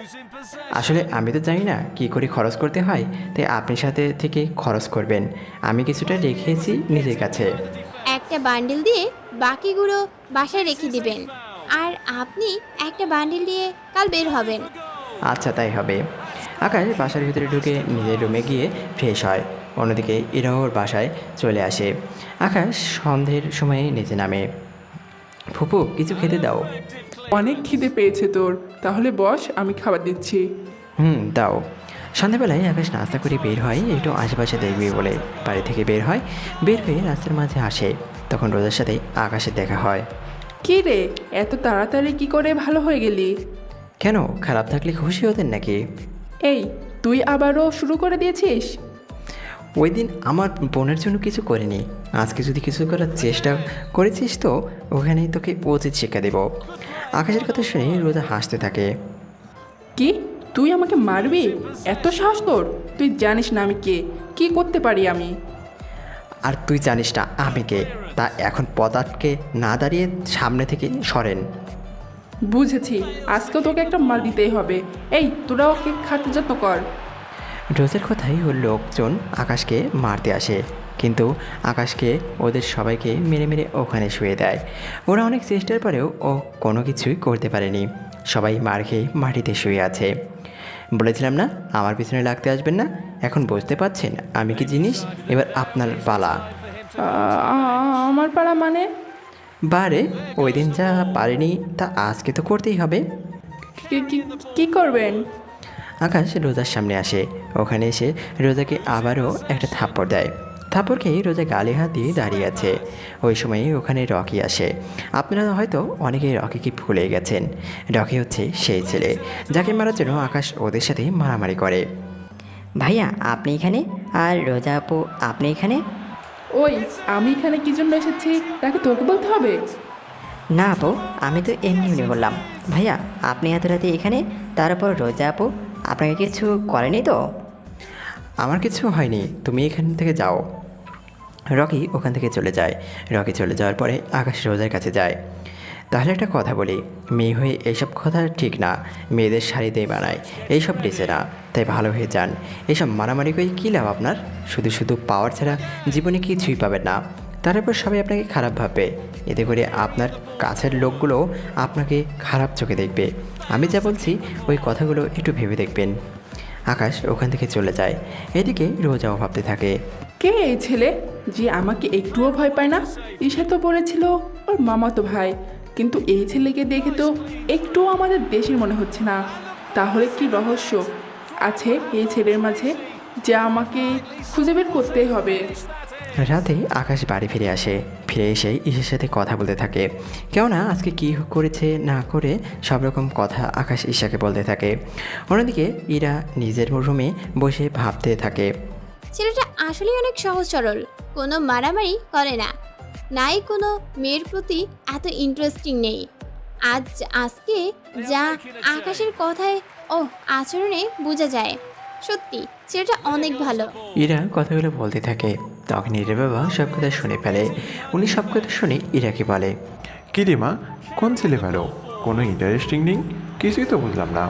আসলে আমি তো জানি না কী করে খরচ করতে হয়, তাই আপনি সাথে থেকে খরচ করবেন। আমি কিছুটা রেখেছি নিজের কাছে। একটা বান্ডিল দিয়ে বাকিগুলো বাসায় রেখে দিবেন। আর আপনি একটা বান্ডিল দিয়ে কাল বের হবেন। আচ্ছা, তাই হবে। আকাশ বাসার ভিতরে ঢুকে নিজের রুমে গিয়ে ফ্রেশ হয়। অন্যদিকে ইরাও ওর বাসায় চলে আসে। আকাশ সন্ধ্যের সময়ে নিচে নামে। ফুপু কিছু খেতে দাও। অনেক খিদে পেয়েছে তোর, তাহলে বস, আমি খাবার দিচ্ছি। দাও। সন্ধ্যাবেলায় আকাশ নাস্তা করে বের হয় একটু আশেপাশে দেখবে বলে। বাড়ি থেকে বের হয়, বের হয়ে রাস্তার মাঝে আসে, তখন রোজার সাথে আকাশের দেখা হয়। কি রে, এত তাড়াতাড়ি কি করে ভালো হয়ে গেলি? কেন, খারাপ থাকলে খুশি হতেন নাকি? এই, তুই আবারও শুরু করে দিয়েছিস? ওই দিন আমার বোনের জন্য কিছু করিনি, আজকে যদি কিছু করার চেষ্টা করেছিস তো ওখানেই তোকে উচিত শিক্ষা দেব। আকাশের কথা শুনে রোজা হাসতে থাকে। কি, তুই আমাকে মারবি? এত সাহস তোর? তুই জানিস না আমি কে, কি করতে পারি আমি? আর তুই জানিস না আমি কে, তা এখন পদার্থকে না দাঁড়িয়ে সামনে থেকে সরেন। বুঝেছি, আজকেও তোকে একটা মাল দিতেই হবে। এই, তোরা ওকে খাতে যত্ন কর। রোজের কথাই ওর লোকজন আকাশকে মারতে আসে, কিন্তু আকাশকে ওদের সবাইকে মেরে মেরে ওখানে শুয়ে দেয়। ওরা অনেক চেষ্টার পরেও ও কোনো কিছুই করতে পারেনি, সবাই মার খেয়ে মাটিতে শুয়ে আছে। বলেছিলাম না আমার পিছনে লাগতে আসবেন না, এখন বুঝতে পারছেন আমি কি জিনিস? এবার আপনার পালা। আমার পাড়া মানে? বারে ওই দিন যা পারেনি তা আজকে তো করতেই হবে। কি করবেন? আকাশ রোজার সামনে আসে, ওখানে এসে রোজাকে আবারও একটা থাপ্পড় দেয়। থাপ্পড় খেয়ে রোজা গালে হাত দিয়ে দাঁড়িয়ে আছে। ওই সময়ে ওখানে রকি আসে। আপনারা হয়তো অনেকেই রকিকে ভুলে গেছেন। রকি হচ্ছে সেই ছেলে যাকে মারার জন্য আকাশ ওদের সাথে মারামারি করে। ভাইয়া আপনি এখানে, আর রোজা আপু আপনি এখানে? ওই, আমি এখানে কি জন্য এসেছি তাকে তোকে বলতে হবে? না আপু, আমি তো এমনি এমনি বললাম। ভাইয়া আপনি এত রাতে এখানে, তারপর রোজা আপু আপনাকে কিছু করেনি তো? আমার কিছু হয়নি, তুমি এখান থেকে যাও। রকি ওখান থেকে চলে যায়। রকি চলে যাওয়ার পরে আকাশ রোজার কাছে যায়। তাহলে একটা কথা বলি, মেয়ে হয়ে এইসব কথা ঠিক না, মেয়েদের শাড়িতেই বানায়, এইসব ড্রেসে না, তাই ভালো হয়ে যান। এইসব মারামারি করে কী লাভ আপনার? শুধু শুধু পাওয়ার ছাড়া জীবনে কিছুই পাবেন না। তারপর সবাই আপনাকে খারাপ ভাববে, এতে করে আপনার কাছের লোকগুলো আপনাকে খারাপ চোখে দেখবে। আমি যা বলছি ওই কথাগুলো একটু ভেবে দেখবেন। আকাশ ওখান থেকে চলে যায়। এদিকে রোজাও ভাবতে থাকে, কে এই ছেলে যে আমাকে একটুও ভয় পায় না? ঈশা তো বলেছিল ওর মামাতো ভাই, কিন্তু এই ছেলেকে দেখে তো একটুও আমাদের দেশের মনে হচ্ছে না। তাহলে কি রহস্য আছে এই ছেলের মাঝে, যা আমাকে খুঁজে বের করতেই হবে। রাতে আকাশ বাড়ি ফিরে আসে। ফিরে এসে ঈশার সাথে কথা বলতে থাকে। কেননা আজকে কী করেছে না করে সব রকম কথা আকাশ ঈশাকে বলতে থাকে। অন্যদিকে ইরা নিজের রুমে বসে ভাবতে থাকে। ছেলেটা আসলেই অনেক সহজ সরল, কোনো মারামারি করে না, নাই কোনো মেয়ের প্রতি এত ইন্টারেস্টিং নেই। আজকে যা আকাশের কথায় ও আচরণে বোঝা যায়, সত্যি ছেলেটা অনেক ভালো। ইরা কথাগুলো বলতে থাকে। তখন ইরা বাবা সব কথা শুনে ফেলে। উনি সব কথা শুনে ইরাকে বলে, কি রে মা, কোন ছেলে ভালো? কোনো ইন্টারেস্টিং নেই? কিছুই তো বুঝলাম না।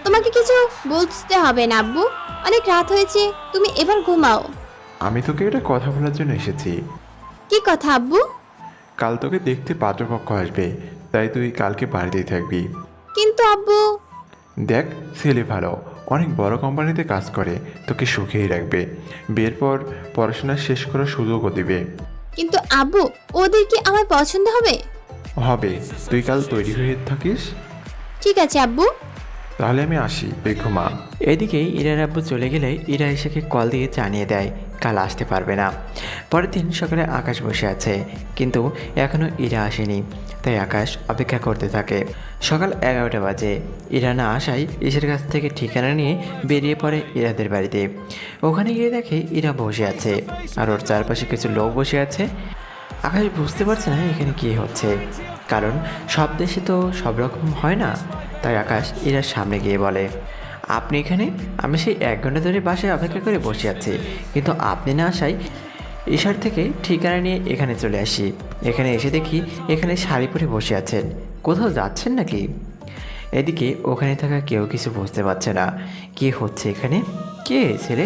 তোমাকে কিছু বুঝতে হবে না আব্বু, অনেক রাত হয়েছে, তুমি এবার ঘুমাও। আমি তোকে একটা কথা বলার জন্য এসেছি। কি কথা আব্বু? কাল তোকে দেখতে পাত্রপক্ষ আসবে, তাই তুই কালকে বাড়িতেই থাকবি। কিন্তু আব্বু। দেখ, ছেলে ভালো, অনেক বড় কোম্পানিতে কাজ করে, তোকে সুখেই রাখবে। বিয়ের পর পড়াশোনা শেষ করার সুযোগও দেবে। কিন্তু আব্বু, ওদের কি আমার পছন্দ হবে? হবে, তুই কাল তৈরি হয়ে থাকিস। ঠিক আছে আব্বু। তাহলে আমি আসি, তুই ঘুমা। এদিকে ইরার আব্বু চলে গেলে ইরা ঈশাকে কল দিয়ে জানিয়ে দেয় কাল আসতে পারবে না। পরের দিন সকালে আকাশ বসে আছে, কিন্তু এখনও ইরা আসেনি, তাই আকাশ অপেক্ষা করতে থাকে। সকাল 11টা বাজে। ইরা না আসায় ঈশার কাছ থেকে ঠিকানা নিয়ে বেরিয়ে পড়ে ইরাদের বাড়িতে। ওখানে গিয়ে দেখে ইরা বসে আছে, আর ওর চারপাশে কিছু লোক বসে আছে। আকাশ বুঝতে পারছে না এখানে কী হচ্ছে, কারণ সব দেশে তো সব রকম হয় না। তাই আকাশ ইরার সামনে গিয়ে বলে, আপনি এখানে? আমি সেই 1 ঘন্টা ধরে বাসায় অপেক্ষা করে বসে আছি, কিন্তু আপনি না আসায় ঈশার থেকে ঠিকানা নিয়ে এখানে চলে আসি। এখানে এসে দেখি এখানে শাড়ি পরে বসে আছেন, কোথাও যাচ্ছেন নাকি? এদিকে ওখানে থাকা কেউ কিছু বুঝতে পারছে না কী হচ্ছে এখানে। কে ছেলে?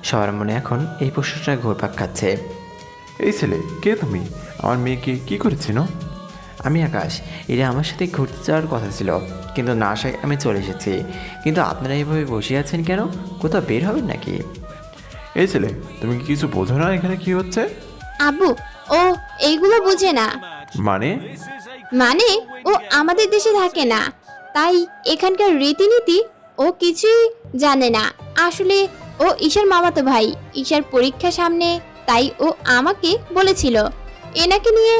সবার মনে এখন এই প্রশ্নটা ঘুরপাক খাচ্ছে। এই ছেলে কে তুমি? আমার মেয়েকে কি করেছিল? আমি আকাশ। এরা আমার সাথে ঘুরতে যাওয়ার কথা ছিল, কিন্তু না আসায় আমি চলে এসেছি। কিন্তু আপনারা এইভাবে বসে আছেন কেন? কোথাও বের হবেন নাকি? এই ছেলে, তুমি কি কিছু বোঝো না এখানে কি হচ্ছে? আব্বু, ও এইগুলো বুঝে না। মানে? মানে ও আমাদের দেশে থাকে না, তাই এখানকার রীতিনীতি ও কিছুই জানে না। আসলে ও ঈশার মামাতো ভাই, ঈশার পরীক্ষা সামনে, তাই ও আমাকে বলেছিল এনাকে নিয়ে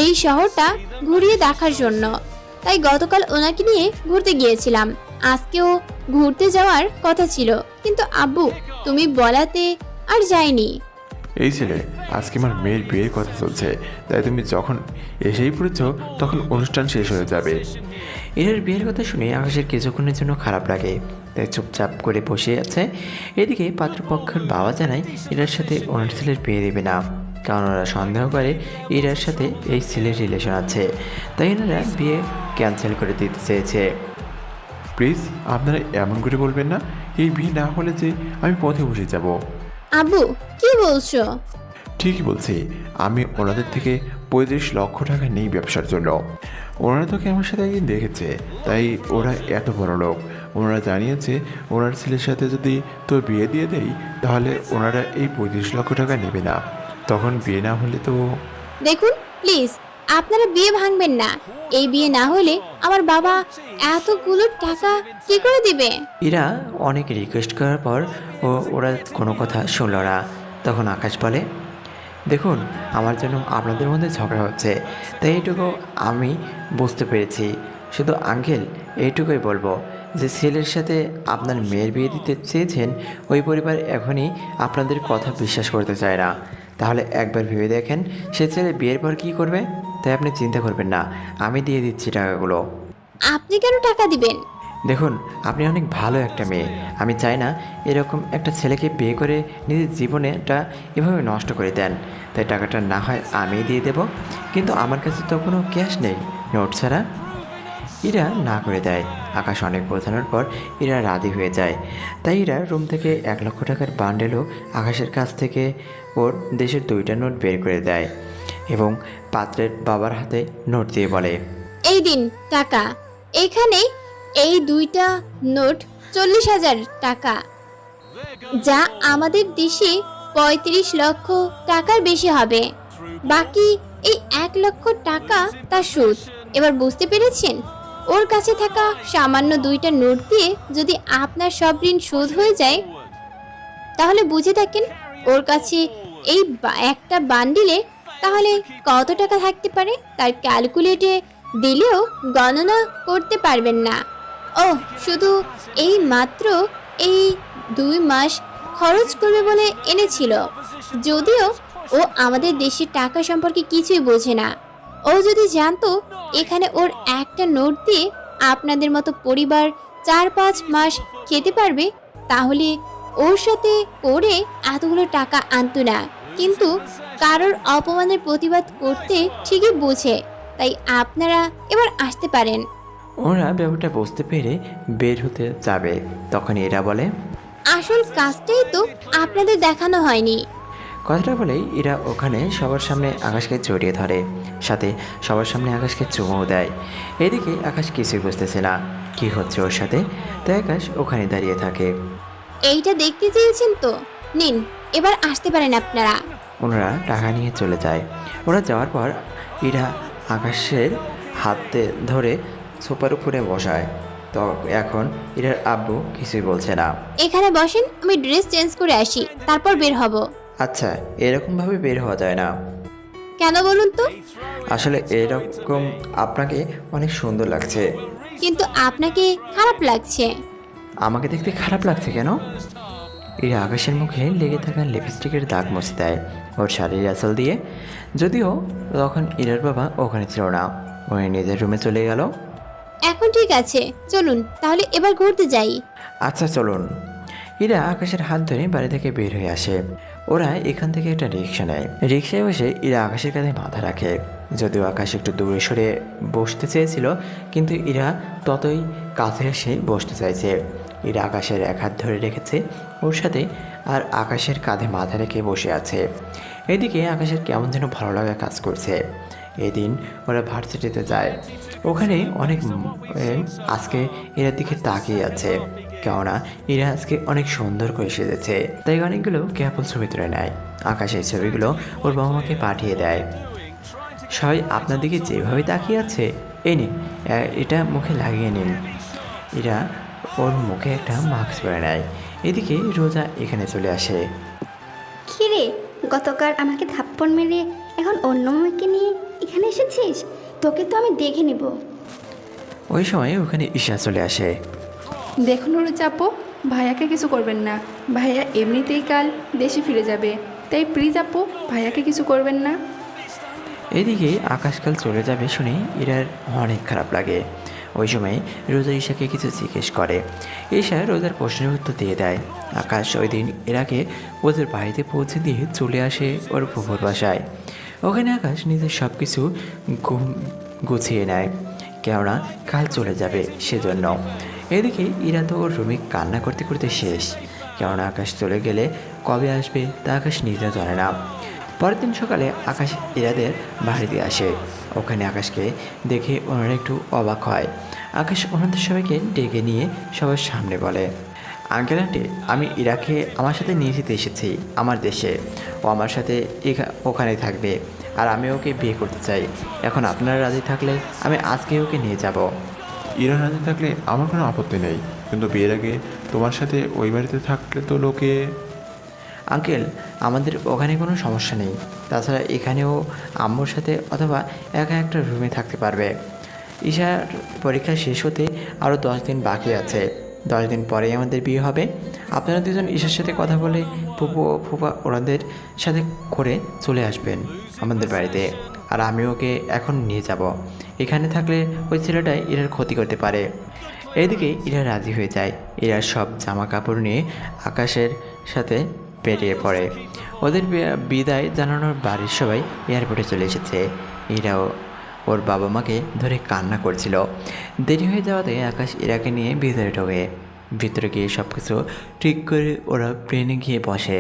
এই শহরটা ঘুরিয়ে দেখার জন্য। তাই গতকাল ওনাকে নিয়ে ঘুরতে গিয়েছিলাম। আজকেও ঘুরতে যাওয়ার কথা ছিল, কিন্তু আব্বু তুমি বলাতে আর যাইনি। এই ছেলে, আজকে আমার মেয়ের বিয়ের কথা চলছে, তাই তুমি যখন এসেই পড়েছ তখন অনুষ্ঠান শেষ হয়ে যাবে। ইরার বিয়ের কথা শুনে আকাশের কিছুক্ষণের জন্য খারাপ লাগে, তাই চুপচাপ করে বসে আছে। এদিকে পাত্রপক্ষের বাবা জানায় ইরার সাথে ওনার ছেলের বিয়ে দেবে না, কারণ ওরা সন্দেহ করে ইরার সাথে এই ছেলের রিলেশন আছে, তাই ওনারা বিয়ে ক্যান্সেল করে দিতে চেয়েছে। প্লিজ আপনারা এমন করে বলবেন না, এই বিয়ে না হলে যে আমি পথে বসে যাব। আব্বু কি বলছো? ঠিকই বলছি, আমি ওনাদের থেকে 35 লক্ষ টাকা নেই ব্যবসার জন্য। ওনারা তোকে আমার সাথে একদিন দেখেছে, তাই ওরা এত বড় লোক। ওনারা জানিয়েছে ওনার ছেলের সাথে যদি তোর বিয়ে দিয়ে দেই তাহলে ওনারা এই 35 লক্ষ টাকা নেবে না। তখন বিয়ে না হলে তো দেখুন প্লিজ, আপনারা বিয়ে ভাঙবেন না। এই বিয়ে না হলে আমার বাবা এতগুলো টাকা কি করে দিবে? ইরা অনেক রিকোয়েস্ট করার পর ওরা কোনো কথা শুনল না। তখন আকাশ বলে, দেখুন আমার জন্য আপনাদের মধ্যে ঝগড়া হচ্ছে, তাই এইটুকু আমি বুঝতে পেরেছি। শুধু আঙ্কেল এইটুকুই বলবো যে ছেলের সাথে আপনার মেয়ের বিয়ে দিতে চেয়েছেন, ওই পরিবার এখনই আপনাদের কথা বিশ্বাস করতে চায় না। তাহলে একবার ভেবে দেখেন সে ছেলে বিয়ের পর কী করবে। তাই আপনি চিন্তা করবেন না, আমি দিয়ে দিচ্ছি টাকাগুলো। আপনি কেন টাকা দিবেন? দেখুন আপনি অনেক ভালো একটা মেয়ে, আমি চাই না এরকম একটা ছেলেকে বিয়ে করে নিজের জীবনেটা এভাবে নষ্ট করে দেন। তাই টাকাটা না হয় আমি দিয়ে দেব, কিন্তু আমার কাছে তো কোনো ক্যাশ নেই, নোট ছাড়া। ইরা না করে দেয়। আকাশ অনেক বোঝানোর পর ইরা রাজি হয়ে যায়। তাই ইরা রুম থেকে 1 লক্ষ টাকার বান্ডেলও আকাশের কাছ থেকে ওর দেশের 2টা নোট বের করে দেয় এবং পাত্রের বাবার হাতে নোট দিয়ে বলে, এই দিন টাকা। এখানে এই 2টা নোট 40,000 টাকা, যা আমাদের দেশে 35 লক্ষ টাকার বেশি হবে। বাকি এই 1 লক্ষ টাকা তার সুদ। এবার বুঝতে পেরেছেন? ওর কাছে থাকা সামান্য 2টা নোট দিয়ে যদি আপনার সব ঋণ শোধ হয়ে যায়, তাহলে বুঝে থাকেন ওর কাছে এই একটা বান্ডিলে তাহলে কত টাকা থাকতে পারে। তার ক্যালকুলেটে দিলেও গণনা করতে পারবেন না। ও শুধু এই মাত্র এই 2 মাস খরচ করবে বলে এনেছিল, যদিও ও আমাদের দেশের টাকা সম্পর্কে কিছুই বোঝে না। ও যদি জানতো এখানে ওর একটা নোট দিয়ে আপনাদের মতো পরিবার 4-5 মাস খেতে পারবে, তাহলে ওর সাথে করে এতগুলো টাকা আনতো না। কিন্তু কারোর অপমানের প্রতিবাদ করতে ঠিকই বোঝে। তাই আপনারা এবার আসতে পারেন। ওরা ব্যাপারটা বুঝতে পেরে বের হতে যাবে। তখন এরা বলে, আসল কাজটাই তো আপনাদের দেখানো হয়নি। কথাটা বলেই এরা ওখানে সবার সামনে আকাশকে জড়িয়ে ধরে, সাথে সবার সামনে আকাশকে চুমুও দেয়। এদিকে আকাশ কিছুই বুঝতেছে না কি হচ্ছে ওর সাথে, তাই আকাশ ওখানে দাঁড়িয়ে থাকে। এইটা দেখতে চেয়েছেন তো, নিন এবার আসতে পারেন আপনারা। ওনারা টাকা নিয়ে চলে যায়। ওরা যাওয়ার পর ইরা আকাশের হাতে ধরে সোফার উপরে বসায়। তো এখন ইরার আব্বু কিছুই বলছে না। এখানে বসেন, আমি ড্রেস চেঞ্জ করে আসি, তারপর বের হব। আচ্ছা, এরকমভাবে বের হওয়া যায় না। কেন বলুন তো? আসলে এরকম আপনাকে অনেক সুন্দর লাগছে। কিন্তু আপনাকে খারাপ লাগছে। আমাকে দেখতে খারাপ লাগছে কেন? ইরা আকাশের মুখে লেগে থাকা লিপস্টিকের দাগ মুছে দেয় ওর শাড়ির আঁচল দিয়ে। যদিও তখন ইরার বাবা ওখানে ছিল না, ওই নিজের রুমে চলে গেল। এখন ঠিক আছে, চলুন তাহলে এবার ঘুরতে যাই। আচ্ছা চলুন। ইরা আকাশের হাত ধরে বাড়ি থেকে বের হয়ে আসে। ওরা এখান থেকে একটা রিক্সা নেয়। রিক্সায় বসে ইরা আকাশের কাঁধে মাথা রাখে। যদিও আকাশ একটু দূরে সরে বসতে চেয়েছিল, কিন্তু ইরা ততই কাছে এসে বসতে চাইছে। ইরা আকাশের এক হাত ধরে রেখেছে ওর সাথে, আর আকাশের কাঁধে মাথা রেখে বসে আছে। এদিকে আকাশের কেমন যেন ভালো লাগা কাজ করছে। এদিন ওরা ভার্সিটিতে যায়। ওখানে অনেক আজকে এরার দিকে তাকিয়ে আছে, কেননা এরা আজকে অনেক সুন্দর করে সেজেছে। তাই অনেকগুলো ক্যাপল ছবি তুলে নেয়। আকাশ এই ছবিগুলো ওর বাবা মাকে পাঠিয়ে দেয়। সবাই আপনার দিকে যেভাবে তাকিয়ে আছে, এই নিন, এটা মুখে লাগিয়ে নিন। এরা ওর মুখে একটা মাস্ক পরে নেয়। এদিকে রোজা এখানে চলে আসে। কী রে, গতকাল আমাকে থাপ্পড় মেরে এখন অন্য মেয়েকে নিয়ে এখানে এসেছিস? তোকে তো আমি দেখে নেব। ওই সময় ওখানে ঈশা চলে আসে। দেখুন রোজা আপু, ভাইয়াকে কিছু করবেন না। ভাইয়া এমনিতেই কাল দেশে ফিরে যাবে, তাই প্লিজ আপু ভাইয়াকে কিছু করবেন না। এদিকে আকাশকাল চলে যাবে শুনে ইরার অনেক খারাপ লাগে। ওই সময় রোজা ঈশাকে কিছু জিজ্ঞেস করে। ঈশা রোজার প্রশ্নের উত্তর দিয়ে দেয়। আকাশ ওই দিন ইরাকে ওদের বাড়িতে পৌঁছে দিয়ে চলে আসে ওর ফুফুর বাসায়। ওখানে আকাশ নিজের সব কিছু গুছিয়ে নেয়, কেননা কাল চলে যাবে সেজন্য। এদিকে ইরা তো ওর রুমে কান্না করতে করতে শেষ, কেননা আকাশ চলে গেলে কবে আসবে তা আকাশ নিজেও জানে না। পরের দিন সকালে আকাশ ইরাদের বাড়িতে আসে। ওখানে আকাশকে দেখে ওনারা একটু অবাক হয়। আকাশ ওনাদের সবাইকে ডেকে নিয়ে সবার সামনে বলে, আঙ্কেল আন্টি, আমি ইরাকে আমার সাথে নিয়ে যেতে এসেছি আমার দেশে। ও আমার সাথে ওখানে থাকবে, আর আমি ওকে বিয়ে করতে চাই। এখন আপনারা রাজি থাকলে আমি আজকে ওকে নিয়ে যাব। ইরা রাজি থাকলে আমার কোনো আপত্তি নেই, কিন্তু বিয়ের আগে তোমার সাথে ওই বাড়িতে থাকলে তো লোকে। আঙ্কেল, আমাদের ওখানে কোনো সমস্যা নেই। তাছাড়া এখানেও আম্মুর সাথে অথবা একা একটা রুমে থাকতে পারবে। ঈশার পরীক্ষা শেষ হতে আরও 10 দিন বাকি আছে। 10 দিন পরেই আমাদের বিয়ে হবে। আপনারা দুজন ঈশার সাথে কথা বলে ফুপু ফুপা ওনাদের সাথে করে চলে আসবেন আমাদের বাড়িতে। আর আমি ওকে এখন নিয়ে যাব। এখানে থাকলে ওই ছেলেটাই ইরার ক্ষতি করতে পারে। এইদিকে ইরা রাজি হয়ে যায়। ইরার সব জামা কাপড় নিয়ে আকাশের সাথে বেরিয়ে পড়ে। ওদের বিদায় জানানোর বাড়ির সবাই এয়ারপোর্টে চলে এসেছে। ইরাও ওর বাবা মাকে ধরে কান্না করছিল। দেরি হয়ে যাওয়াতে আকাশ ইরাকে নিয়ে ভিতরে ঢোকে। ভিতরে গিয়ে সব কিছু ঠিক করে ওরা প্লেনে গিয়ে বসে।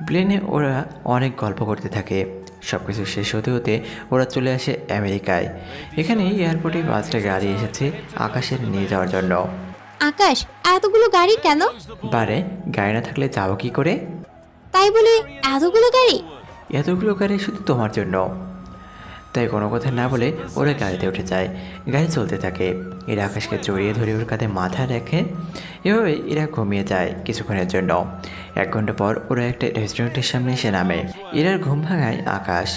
প্লেনে ওরা অনেক গল্প করতে থাকে। সব কিছু শেষ হতে হতে ওরা চলে আসে আমেরিকায়। এখানে এয়ারপোর্টে 5টা গাড়ি এসেছে আকাশের নিয়ে যাওয়ার জন্য। আকাশ, এতগুলো গাড়ি কেন? বারে, গাড়ি না থাকলে যাবো কী করে? তাই বলে এতগুলো গাড়ি? এতগুলো গাড়ি শুধু তোমার জন্য। তাই কোনো কথা না বলে ওরা গাড়িতে উঠে যায়। গাড়ি চলতে থাকে। এরা আকাশকে জড়িয়ে ধরে ওর কাঁধে মাথা রেখে এভাবে এরা ঘুমিয়ে যায় কিছুক্ষণের জন্য। 1 ঘন্টা পর ওরা একটা রেস্টুরেন্টের সামনে এসে নামে। এরার ঘুম ভাঙায় আকাশ।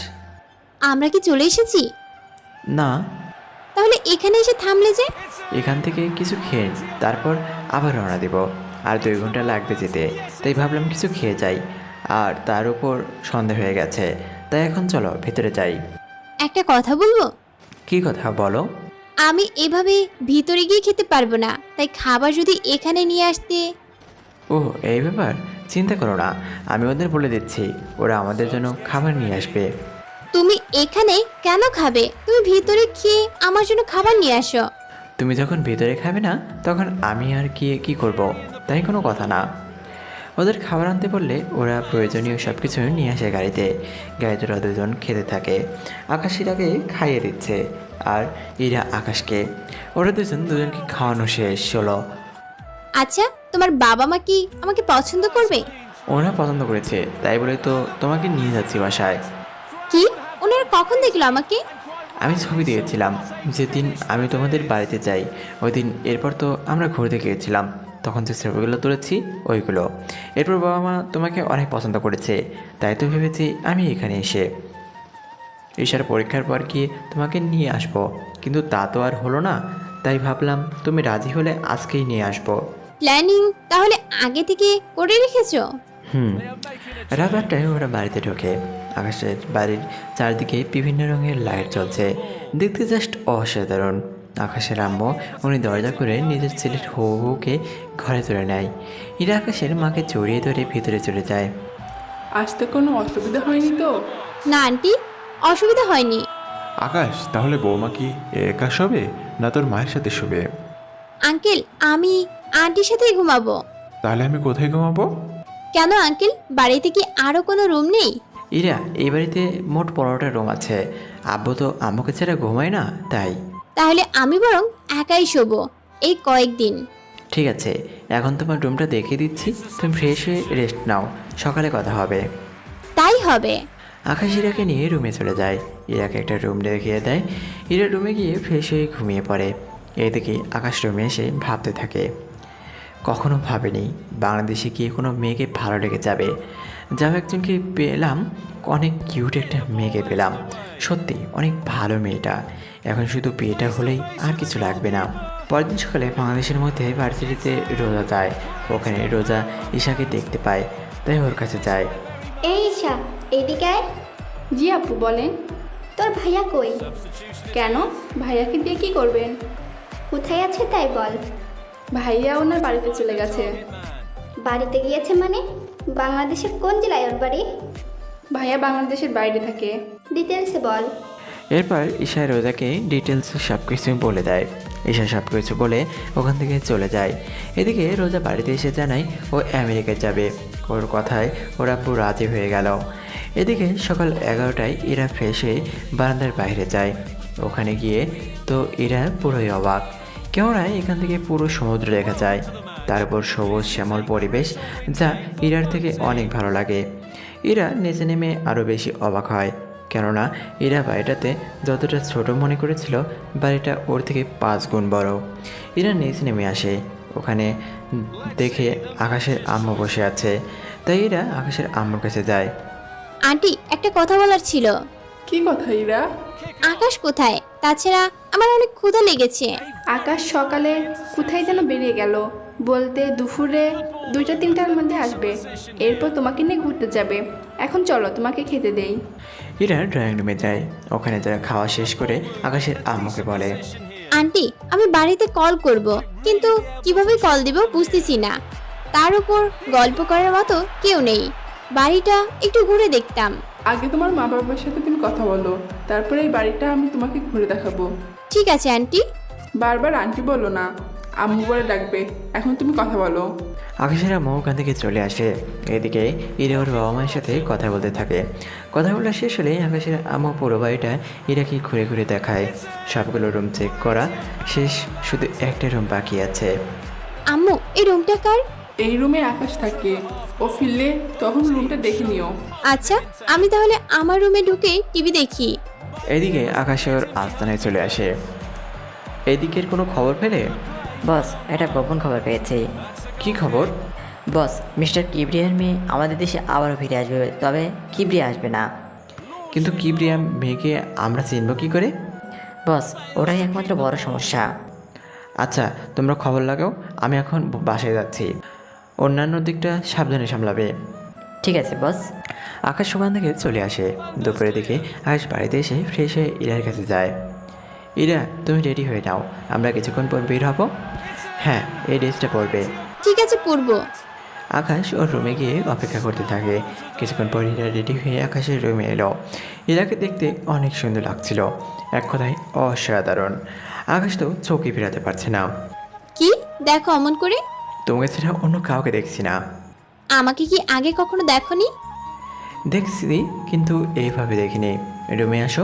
আমরা কি চলে এসেছি? না, তাহলে এখানে এসে থামলে যে? এখান থেকে কিছু খেয়ে তারপর আবার রওনা দেব। আর 2 ঘন্টা লাগবে যেতে, তাই ভাবলাম কিছু খেয়ে যাই। আর তার উপর সন্ধ্যা হয়ে গেছে, তাই এখন চলো ভেতরে যাই। একটা কথা বলবো? কী কথা বলো? আমি এভাবে ভিতরে গিয়ে খেতে পারবো না, তাই খাবার যদি এখানে নিয়ে আসতে। ও, এই ব্যাপার, চিন্তা করো না, আমি ওদের বলে দিচ্ছি, ওরা আমাদের জন্য খাবার নিয়ে আসবে। তুমি এখানে কেন খাবে? তুমি ভিতরে খেয়ে আমার জন্য খাবার নিয়ে আসো। তুমি যখন ভেতরে খাবে না তখন আমি আর কি করব? তাই কোনো কথা না। ওদের খাবার আনতে বললে ওরা প্রয়োজনীয় সব কিছু নিয়ে আসে গাড়িতে। গাড়িতে ওরা দুজন খেতে থাকে। আকাশ ইরাকে খাইয়ে দিচ্ছে আর ইরা আকাশকে। ওরা দুজনকে খাওয়ানো শেষ হলো। আচ্ছা, তোমার বাবা মা কি আমাকে পছন্দ করবে? ওরা পছন্দ করেছে, তাই বলে তো তোমাকে নিয়ে যাচ্ছি বাসায়। কি? ওনারা কখন দেখলো আমাকে? আমি ছবি দিয়েছিলাম যেদিন আমি তোমাদের বাড়িতে যাই ওই দিন। এরপর তো আমরা ঘুরতে গিয়েছিলাম, তখন যে ছবিগুলো তুলেছি ওইগুলো। এরপর বাবা মা তোমাকে অনেক পছন্দ করেছে, তাই তো ভেবেছি আমি এখানে এসে ঈশার পরীক্ষার পর গিয়ে তোমাকে নিয়ে আসবো। কিন্তু তা তো আর হলো না, তাই ভাবলাম তুমি রাজি হলে আজকেই নিয়ে আসবো। প্ল্যানিং তাহলে আগে থেকে করে রেখেছো? রাত 8টায় ওরা বাড়িতে ঢোকে। আকাশের বাড়ির চারদিকে বিভিন্ন রঙের লাইট জ্বলছে, দেখতে জাস্ট অসাধারণ। আকাশের আম্মু উনি দরজা করে নিজের ছেলের হউকে ঘরে তুলে নেয়। এরা আকাশের মাকে জড়িয়ে ধরে ভিতরে চলে যায়। আসতে কোনো অসুবিধা হয়নি তো? না আন্টি, অসুবিধা হয়নি। আকাশ, তাহলে বৌমা কি একা শোবে না তোর মায়ের সাথে শোবে? আঙ্কেল, আমি আন্টির সাথেই ঘুমাবো। তাহলে আমি কোথায় ঘুমাবো? কেন আঙ্কেল, বাড়িতে কি আরো কোনো রুম নেই? ইরা, এই বাড়িতে মোট 15টা রুম আছে। আব্বু তো আম্মুকে ছাড়া ঘুমায় না, তাই। তাহলে আমি বরং একাই শোবো এই কয়েকদিন। ঠিক আছে, এখন তোমার রুমটা দেখিয়ে দিচ্ছি, তুমি ফ্রেশ হয়ে রেস্ট নাও, সকালে কথা হবে। তাই হবে। আকাশ ইরাকে নিয়ে রুমে চলে যায়। ইরাকে একটা রুম দেখিয়ে দেয়। ইরা রুমে গিয়ে ফ্রেশ হয়ে ঘুমিয়ে পড়ে। এদিকে আকাশ রুমে এসে ভাবতে থাকে, কখনো ভাবেনি বাংলাদেশে গিয়ে কোনো মেয়েকে ভালো লেগে যাবে। যাও একজনকে পেলাম, অনেক কিউট একটা মেয়েকে পেলাম, সত্যি অনেক ভালো মেয়েটা। এখন শুধু বিয়েটা হলেই আর কিছু লাগবে না। পরের দিন সকালে বাংলাদেশের মধ্যে ভার্সিটিতে রোজা যায়। ওখানে রোজা ঈশাকে দেখতে পায়, তাই ওর কাছে যায়। এই ঈশা, এইদিকে আয়। জি আপু বলেন। তোর ভাইয়া কই? কেন, ভাইয়াকে দিয়ে কি করবেন? কোথায় আছে তাই বল। ভাইয়া ওনার বাড়িতে চলে গেছে। বাড়িতে গিয়েছে মানে? বাংলাদেশের কোন জেলায় ওর বাড়ি? ভাইয়া বাংলাদেশের বাইরে থাকে। ডিটেলসে বল। এরপর ঈশা রোজাকে ডিটেলস সব কিছু বলে দেয়। ঈশা সব কিছু বলে ওখান থেকে চলে যায়। এদিকে রোজা বাড়িতে এসে জানায় ও আমেরিকায় যাবে। ওর কথায় ওর আব্বু রাজি হয়ে গেল। এদিকে সকাল 11টায় ইরা ফ্রেশ হয়ে বারান্দার বাইরে যায়। ওখানে গিয়ে তো ইরা পুরোই অবাক, কেননা এখান থেকে পুরো সমুদ্র দেখা যায়, তার উপর সবুজ শ্যামল পরিবেশ, যা ইরার থেকে অনেক ভালো লাগে। ইরা নিচে নেমে আরও বেশি অবাক হয়, কেননা ইরা বাড়িটাতে যতটা ছোট মনে করেছিল বাড়িটা ওর থেকে 5 গুণ বড়। ইরা নিচে নেমে আসে, ওখানে দেখে আকাশের আম্মু বসে আছে, তাই ইরা আকাশের আম্মুর কাছে যায়। আন্টি, একটা কথা বলার ছিল। কি কথা ইরা? আকাশ কোথায়? তাছাড়া আমার অনেক ক্ষুধা লেগেছে। আকাশ সকালে কোথায় যেন বেরিয়ে গেল, বলতে দুপুরে 2টা-3টার মধ্যে আসবে। এরপর তোমাকে নিয়ে ঘুরতে যাবে। এখন চলো তোমাকে খেতে দেই। ইরা ড্রয়িং রুমে যায়। ওখানে যারা খাওয়া শেষ করে আকাশের আম্মুকে বলে, আন্টি, আমি বাড়িতে কল করব, কিন্তু কিভাবে কল দিব বুঝতেছি না। তার উপর গল্প করার মতো কেউ নেই। বাড়িটা একটু ঘুরে দেখতাম। আগে তোমার মা বাবার সাথে তুমি কথা বলো, তারপরে এই বাড়িটা আমি তোমাকে ঘুরে দেখাবো। ঠিক আছে আন্টি। বারবার আন্টি বলো না, আম্মু বলে ডাকবে। এখন তুমি কথা বলো। আকাশের আম্মু ওখান থেকে চলে আসে। এদিকে ইরা ওর বাবা মায়ের সাথে কথা বলতে থাকে। কথা বলা শেষ হলে আকাশের আম্মু পুরো বাড়িটা ইরাকে ঘুরে ঘুরে দেখায়। সবগুলো রুম চেক করা শেষ, শুধু একটা রুম বাকি আছে। আম্মু, এই রুমটা কার? এই রুমে আকাশ থাকে, ও ফিরলে তখন রুমটা দেখে নিও। আচ্ছা, আমি তাহলে আমার রুমে ঢুকে টিভি দেখি। এদিকে আকাশ ওর আস্তানায় চলে আসে। এদিকের কোনো খবর পেলে? বস, একটা গোপন খবর পেয়েছি। কি খবর? বস, মিস্টার কিবরিয়ার মেয়ে আমাদের দেশে আবারও ফিরে আসবে, তবে কিবরিয়া আসবে না। কিন্তু কিবরিয়া মেয়েকে আমরা চিনব কী করে? বস, ওটাই একমাত্র বড় সমস্যা। আচ্ছা, তোমরা খবর লাগাও, আমি এখন বাসায় যাচ্ছি। অন্যান্য দিকটা সাবধানে সামলাবে। ঠিক আছে বস। আকাশ ওখান থেকে চলে আসে। দুপুরের দিকে আকাশ বাড়িতে এসে ফ্রেশ হয়ে ইরার কাছে যায়। ইরা, তুমি রেডি হয়ে নাও, আমরা কিছুক্ষণ পর বের হব। হ্যাঁ, এই ড্রেসটা পরবে। ঠিক আছে, পড়বো। আকাশ ওর রুমে গিয়ে অপেক্ষা করতে থাকে। কিছুক্ষণ পর ইরা রেডি হয়ে আকাশের রুমে এলো। ইরাকে দেখতে অনেক সুন্দর লাগছিল, এক কথায় অসাধারণ। আকাশ তো চোখে ফেরাতে পারছে না। কি দেখো অমন করে? তোমাকে ছাড়া অন্য কাউকে দেখছি না। আমাকে কি আগে কখনো দেখোনি? দেখছি, কিন্তু এইভাবে দেখিনি। রুমে আসো,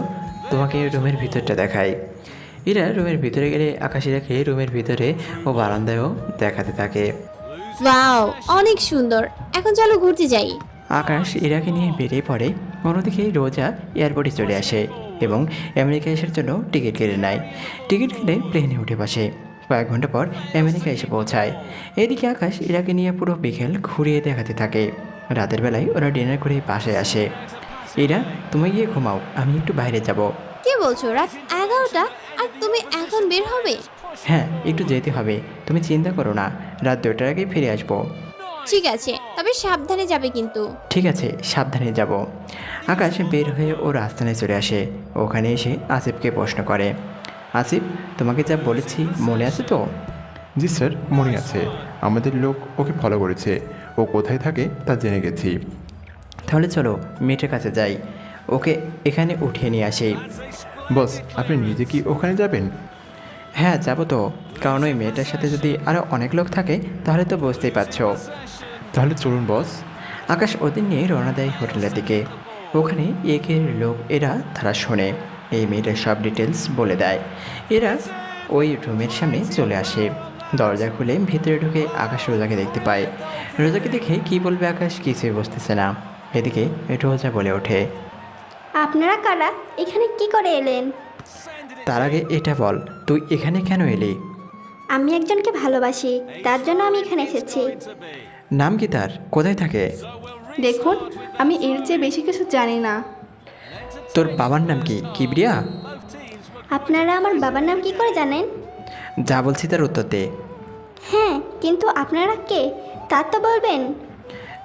তোমাকে রুমের ভিতরটা দেখাই। এরা রুমের ভিতরে গেলে আকাশ ইরাকে রুমের ভিতরে ও বারান্দায়ও দেখাতে থাকে। ওয়াও, অনেক সুন্দর। এখন চলো ঘুরতে যাই। আকাশ ইরাকে নিয়ে বেরিয়ে পড়ে। অন্যদিকে রোজা এয়ারপোর্টে চলে আসে এবং আমেরিকা আসার জন্য টিকিট কেটে নেয়। টিকিট কেটে প্লেনে উঠে বসে। কয়েক ঘন্টা পর আমেরিকা এসে পৌঁছায়। এদিকে আকাশ ইরাকে নিয়ে পুরো বিকেল ঘুরিয়ে দেখাতে থাকে। রাতের বেলায় ওরা ডিনার করে বাসায় আসে। ইরা, তুমি গিয়ে ঘুমাও, আমি একটু বাইরে যাব। কি বলছো? রাত 11টা আর তুমি এখন বের হবে? হ্যাঁ, একটু যেতে হবে, তুমি চিন্তা করো না, রাত 2টার আগে ফিরে আসবো। ঠিক আছে, তবে সাবধানে যাবে কিন্তু। ঠিক আছে, সাবধানে যাব। আকাশ বের হয়ে ওর আস্তানায় চলে আসে। ওখানে এসে আসিফকে প্রশ্ন করে, আসিফ, তোমাকে যা বলেছি মনে আছে তো? জি স্যার, মনে আছে। আমাদের লোক ওকে ফলো করেছে, ও কোথায় থাকে তা জেনে গেছি। তাহলে চলো মেয়েটার কাছে যাই, ওকে এখানে উঠিয়ে নিয়ে আসি। বস, আপনি নিজে কি ওখানে যাবেন? হ্যাঁ, যাবো তো, কারণ ওই মেয়েটার সাথে যদি আরও অনেক লোক থাকে তাহলে তো বুঝতেই পারছো। তাহলে চলুন বস। আকাশ ওদের নিয়ে রওনা দেয় হোটেলের দিকে। ওখানে একের লোক তারা শোনে, এই মেয়েটার সব ডিটেলস বলে দেয়। এরা ওই রুমের সামনে চলে আসে। দরজা খুলে ভিতরে ঢুকে আকাশ রোজাকে দেখতে পায়। রোজাকে দেখে কি বলবে আকাশ কিছুই বুঝতেছে না। এদিকে রোজা বলে ওঠে, আপনারা কারা? এখানে কি করে এলেন? তার আগে এটা বল, তুই এখানে কেন এলি? আমি একজনকে ভালোবাসি, তার জন্য আমি এখানে এসেছি। নাম কি তার? কোথায় থাকে? দেখুন, আমি এর চেয়ে বেশি কিছু জানি না। তোর বাবার নাম কি? কিবরিয়া? আপনারা আমার বাবার নাম কি করে জানেন? যা বলছি তার উত্তর দে। হ্যাঁ, কিন্তু আপনারা কে তা তো বলবেন।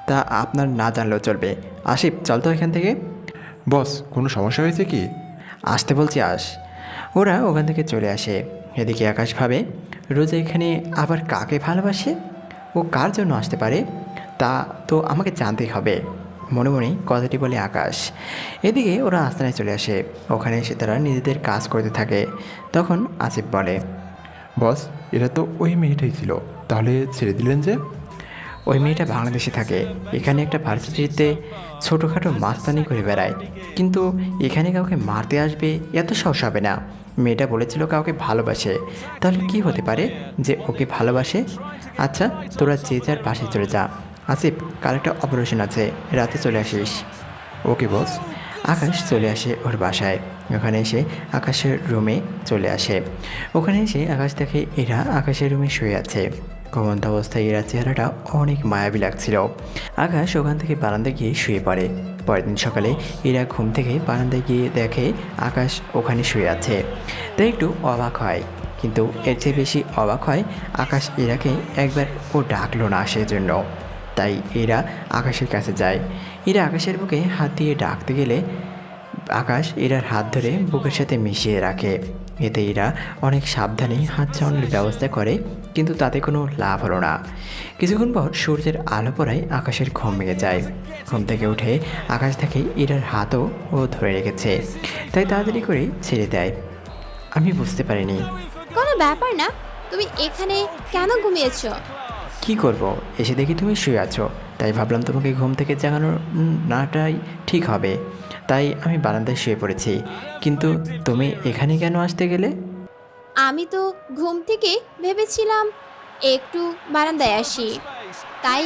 তা আপনার না জানলেও চলবে। আসিফ, চল তো এখান থেকে। বস, কোনো সমস্যা হয়েছে কি? আসতে বলছি আস। ওরা ওখান থেকে চলে আসে। এদিকে আকাশ ভাবে, রোজা এখানে আবার কাকে ভালোবাসে? ও কার জন্য আসতে পারে? তা তো আমাকে জানতেই হবে। মনে মনে কথাটি বলে আকাশ। এদিকে ওরা আস্তানায় চলে আসে। ওখানে এসে তারা নিজেদের কাজ করতে থাকে। তখন আসিফ বলে, বস, এটা তো ওই মেয়েটাই ছিল, তাহলে ছেড়ে দিলেন যে? ওই মেয়েটা বাংলাদেশে থাকে, এখানে একটা ভার্সিটিতে ছোটোখাটো মাস্তানি করে বেড়ায়, কিন্তু এখানে কাউকে মারতে আসবে এত সাহস হবে না। মেয়েটা বলেছিল কাউকে ভালোবাসে, তাহলে কি হতে পারে যে ওকে ভালোবাসে? আচ্ছা, তোরা যে যার পাশে চলে যা। আসিফ, কাল একটা অপারেশন আছে, রাতে চলে আসিস। ওকে বস। আকাশ চলে আসে ওর বাসায়। ওখানে এসে আকাশের রুমে চলে আসে। ওখানে এসে আকাশ দেখে এরা আকাশের রুমে শুয়ে আছে। ঘুমন্ত অবস্থায় এরা চেহারাটা অনেক মায়াবী লাগছিল। আকাশ ওখান থেকে বারান্দায় গিয়ে শুয়ে পড়ে। পরের দিন সকালে এরা ঘুম থেকে বারান্দায় গিয়ে দেখে আকাশ ওখানে শুয়ে আছে। তাই একটু অবাক হয়, কিন্তু এর চেয়ে বেশি অবাক হয় আকাশ এরাকে একবার ও ডাকলো না সেজন্য। তাই এরা আকাশের কাছে যায়। এরা আকাশের বুকে হাত দিয়ে ডাকতে গেলে আকাশ এরার হাত ধরে বুকের সাথে মিশিয়ে রাখে। এতে এরা অনেক সাবধানে হাত চালানোর ব্যবস্থা করে, কিন্তু তাতে কোনো লাভ হলো না। কিছুক্ষণ পর সূর্যের আলো পড়ায় আকাশের ঘুম ভেঙে যায়। ঘুম থেকে উঠে আকাশ দেখে এরার হাতও ও ধরে রেখেছে, তাই তাড়াতাড়ি করে ছেড়ে দেয়। আমি বুঝতে পারিনি। কোনো ব্যাপার না, তুমি এখানে কেন ঘুমিয়েছো? কি করব, এসে দেখি তুমি শুয়ে আছো, তাই ভাবলাম তোমাকে ঘুম থেকে জাগানো নাটাই ঠিক হবে। তাই আমি বারান্দায় শুয়ে পড়েছি। কিন্তু তুমি এখানে কেন আসতে গেলে? আমি তো ঘুম থেকে ভেবেছিলাম একটু বারান্দায় আসি, তাই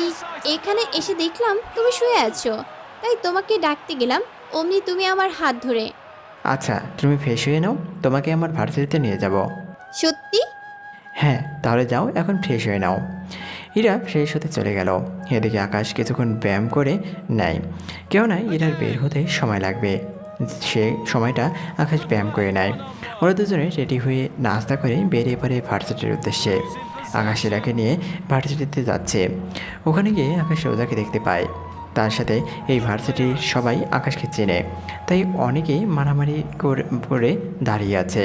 এখানে এসে দেখলাম তুমি শুয়ে আছো, তাই তোমাকে ডাকতে গেলাম। অমনি তুমি আমার হাত ধরে। আচ্ছা, তুমি ফ্রেশ হয়ে নাও, তোমাকে আমার ভার্সিটিতে নিয়ে যাব। সত্যি? হ্যাঁ, তাহলে যাও, এখন ফ্রেশ হয়ে নাও। ইরা ফ্রেশ হতে চলে গেল। এদিকে আকাশ কিছুক্ষণ ব্যায়াম করে নেয়, কেননা ইরার বের হতে সময় লাগবে। সে সময়টা আকাশ ব্যায়াম করে নেয়। ওরা দুজনে রেডি হয়ে নাস্তা করে বেরিয়ে পড়ে ভার্সিটির উদ্দেশ্যে। আকাশ ইরাকে নিয়ে ভার্সিটিতে যাচ্ছে। ওখানে গিয়ে আকাশ রোজাকে দেখতে পায়। তার সাথে এই ভার্সিটির সবাই আকাশকে চেনে, তাই অনেকেই মারামারি করে দাঁড়িয়ে আছে।